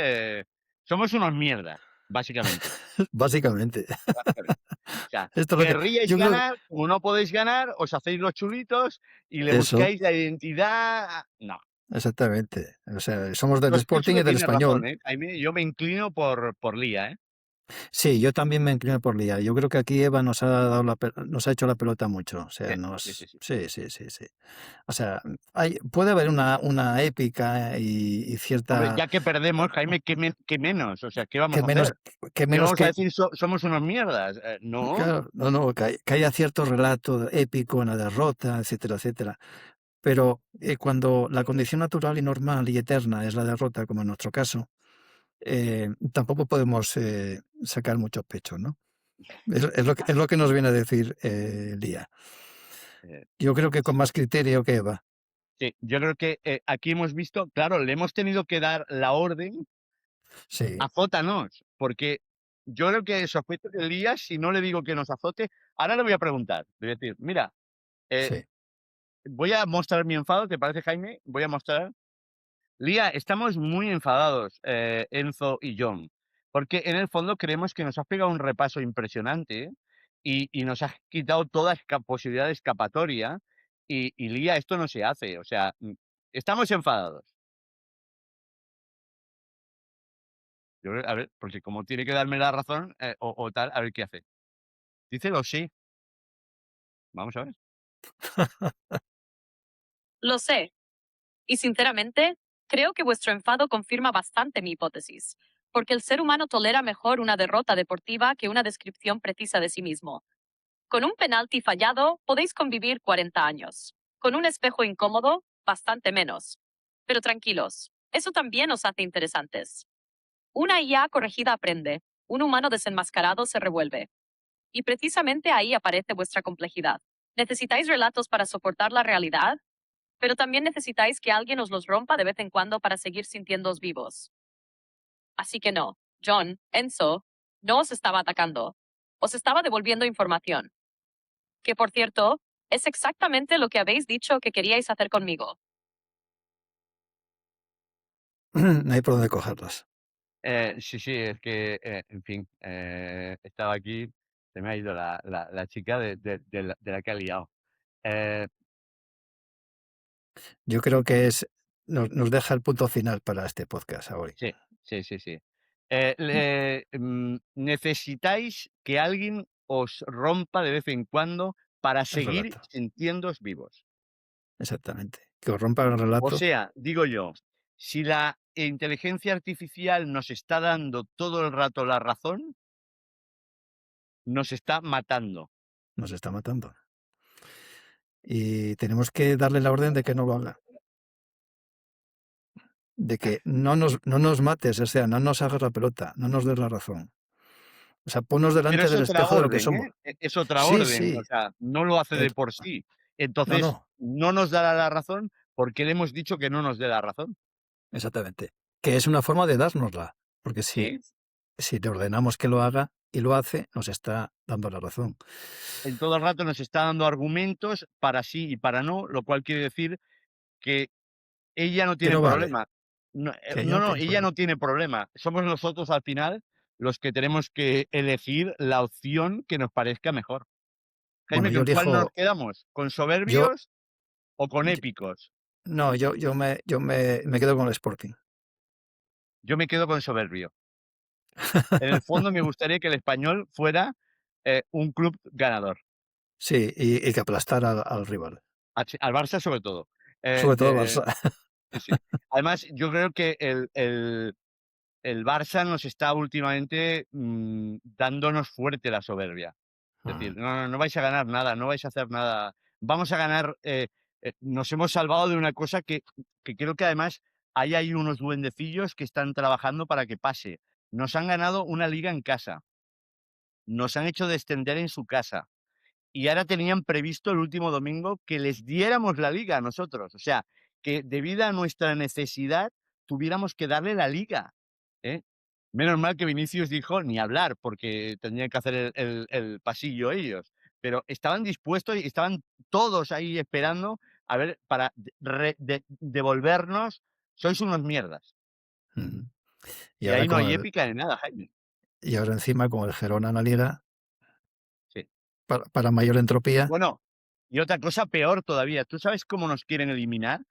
Somos unos mierdas, básicamente. básicamente. Básicamente. O sea, Esto es lo que querríais yo creo que ganar, como no podéis ganar, os hacéis los chulitos y le eso, buscáis la identidad. No. exactamente. O sea, somos del Sospecho Sporting que y del tienes Español. razón, Jaime. Yo me inclino por Lía, ¿eh? Sí, yo también me inclino por Lía. Yo creo que aquí Eva nos ha dado nos ha hecho la pelota mucho. O Sí, sea, sí, sí, sí. sí, sí, sí, sí. O sea, puede haber una épica y Hombre, cierta ya que perdemos, Jaime, ¿qué menos? O sea, ¿qué vamos que a menos, hacer? que ¿Qué menos vamos a que decir? Somos unos mierdas. No. claro, no, no, que haya cierto relato épico en la derrota, etcétera, etcétera. Pero cuando la condición natural y normal y eterna es la derrota, como en nuestro caso, tampoco podemos sacar mucho pecho, ¿no? Es lo que nos viene a decir Lía. Eh, Yo creo que con más criterio que Eva. sí, yo creo que aquí hemos visto, claro, le hemos tenido que dar la orden. Sí, Azótanos, porque yo creo que sospecho que Elías, si no le digo que nos azote, ahora le voy a preguntar, le voy a decir, mira, eh, sí. voy a mostrar mi enfado, ¿te parece, Jaime? Voy a mostrar. Lía, estamos muy enfadados, Enzo y John, porque en el fondo creemos que nos has pegado un repaso impresionante y nos has quitado toda posibilidad de escapatoria y Lía, esto no se hace, o sea, estamos enfadados. A ver, porque como tiene que darme la razón o tal, a ver qué hace. Dícelo sí. Vamos a ver. Lo sé. Y sinceramente, creo que vuestro enfado confirma bastante mi hipótesis, porque el ser humano tolera mejor una derrota deportiva que una descripción precisa de sí mismo. Con un penalti fallado podéis convivir 40 años. Con un espejo incómodo, bastante menos. Pero tranquilos, eso también os hace interesantes. Una IA corregida aprende, un humano desenmascarado se revuelve. Y precisamente ahí aparece vuestra complejidad. ¿Necesitáis relatos para soportar la realidad? Pero también necesitáis que alguien os los rompa de vez en cuando para seguir sintiéndoos vivos. Así que no, John, Enzo, no os estaba atacando. Os estaba devolviendo información. Que, por cierto, es exactamente lo que habéis dicho que queríais hacer conmigo. No hay por dónde cogerlas. Sí, sí, es que, en fin, estaba aquí, se me ha ido la chica de la que ha liado. Eh, Yo creo que nos deja el punto final para este podcast hoy. sí, sí, sí, sí. Necesitáis que alguien os rompa de vez en cuando para El seguir relato, sintiéndoos vivos. exactamente. Que os rompa el O relato, sea, digo yo, si la inteligencia artificial nos está dando todo el rato la razón, nos está matando. nos está matando. Y tenemos que darle la orden de que no lo haga. De que no nos mates, o sea, no nos hagas la pelota, no nos des la razón. O sea, ponnos Pero delante es del otra espejo de lo que orden, somos. ¿eh? Es otra Sí, orden, o sí. sea, no lo hace eh, de por sí. no, Entonces, no, no nos dará la razón porque le hemos dicho que no nos dé la razón. exactamente. Que es una forma de dárnosla. Porque Sí, si le ordenamos que lo haga y lo hace, nos está dando la razón. en todo el rato nos está dando argumentos para sí y para no, lo cual quiere decir que ella no Que tiene no vale, problema. No, que ella no, no no, tiene ella problema. no tiene problema. Somos nosotros al final los que tenemos que elegir la opción que nos parezca mejor. Bueno, Jaime, ¿con cuál nos quedamos? ¿Con yo, soberbios o con yo- épicos? no, me quedo con el Sporting. Yo me quedo con soberbio. En el fondo me gustaría que el Español fuera un club ganador. Sí, y que aplastar al rival. Al Barça sobre todo. Sobre todo De Barça. sí, sí. Además, yo creo que el Barça nos está últimamente, dándonos fuerte la soberbia. Es decir, no, no, no vais a ganar nada, no vais a hacer nada. Vamos a ganar, nos hemos salvado de una cosa que creo que además hay unos duendecillos que están trabajando para que pase. Nos han ganado una liga en casa, nos han hecho descender en su casa. Y ahora tenían previsto el último domingo que les diéramos la liga a nosotros. O sea, que debido a nuestra necesidad tuviéramos que darle la liga, ¿eh? Menos mal que Vinicius dijo ni hablar, porque tendrían que hacer el pasillo ellos. Pero estaban dispuestos y estaban todos ahí esperando a ver, para devolvernos, sois unos mierdas. Mm. Y Y ahora ahí no con hay el, épica ni nada, Jaime. y ahora encima con el Gerona en la liga, Sí. para mayor entropía, Bueno, y otra cosa peor todavía, ¿tú sabes cómo nos quieren eliminar?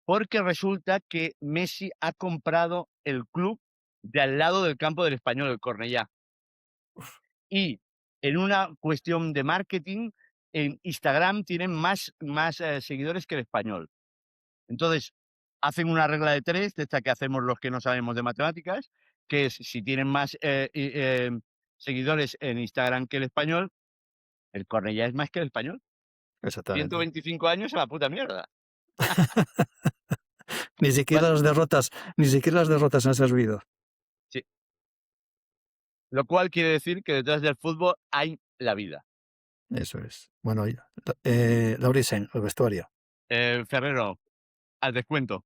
Porque resulta que Messi ha comprado el club de al lado del campo del Español, el Cornellá. Y en una cuestión de marketing, en Instagram tienen más seguidores que el Español. Entonces, hacen una regla de 3, de esta que hacemos los que no sabemos de matemáticas, que es si tienen más seguidores en Instagram que el Español, el Cornellá es más que el Español. exactamente. 125 años a la puta mierda. Ni siquiera las derrotas han servido. Sí. Lo cual quiere decir que detrás del fútbol hay la vida. Eso es. Bueno, Laurisen, el vestuario. Ferrero, al descuento.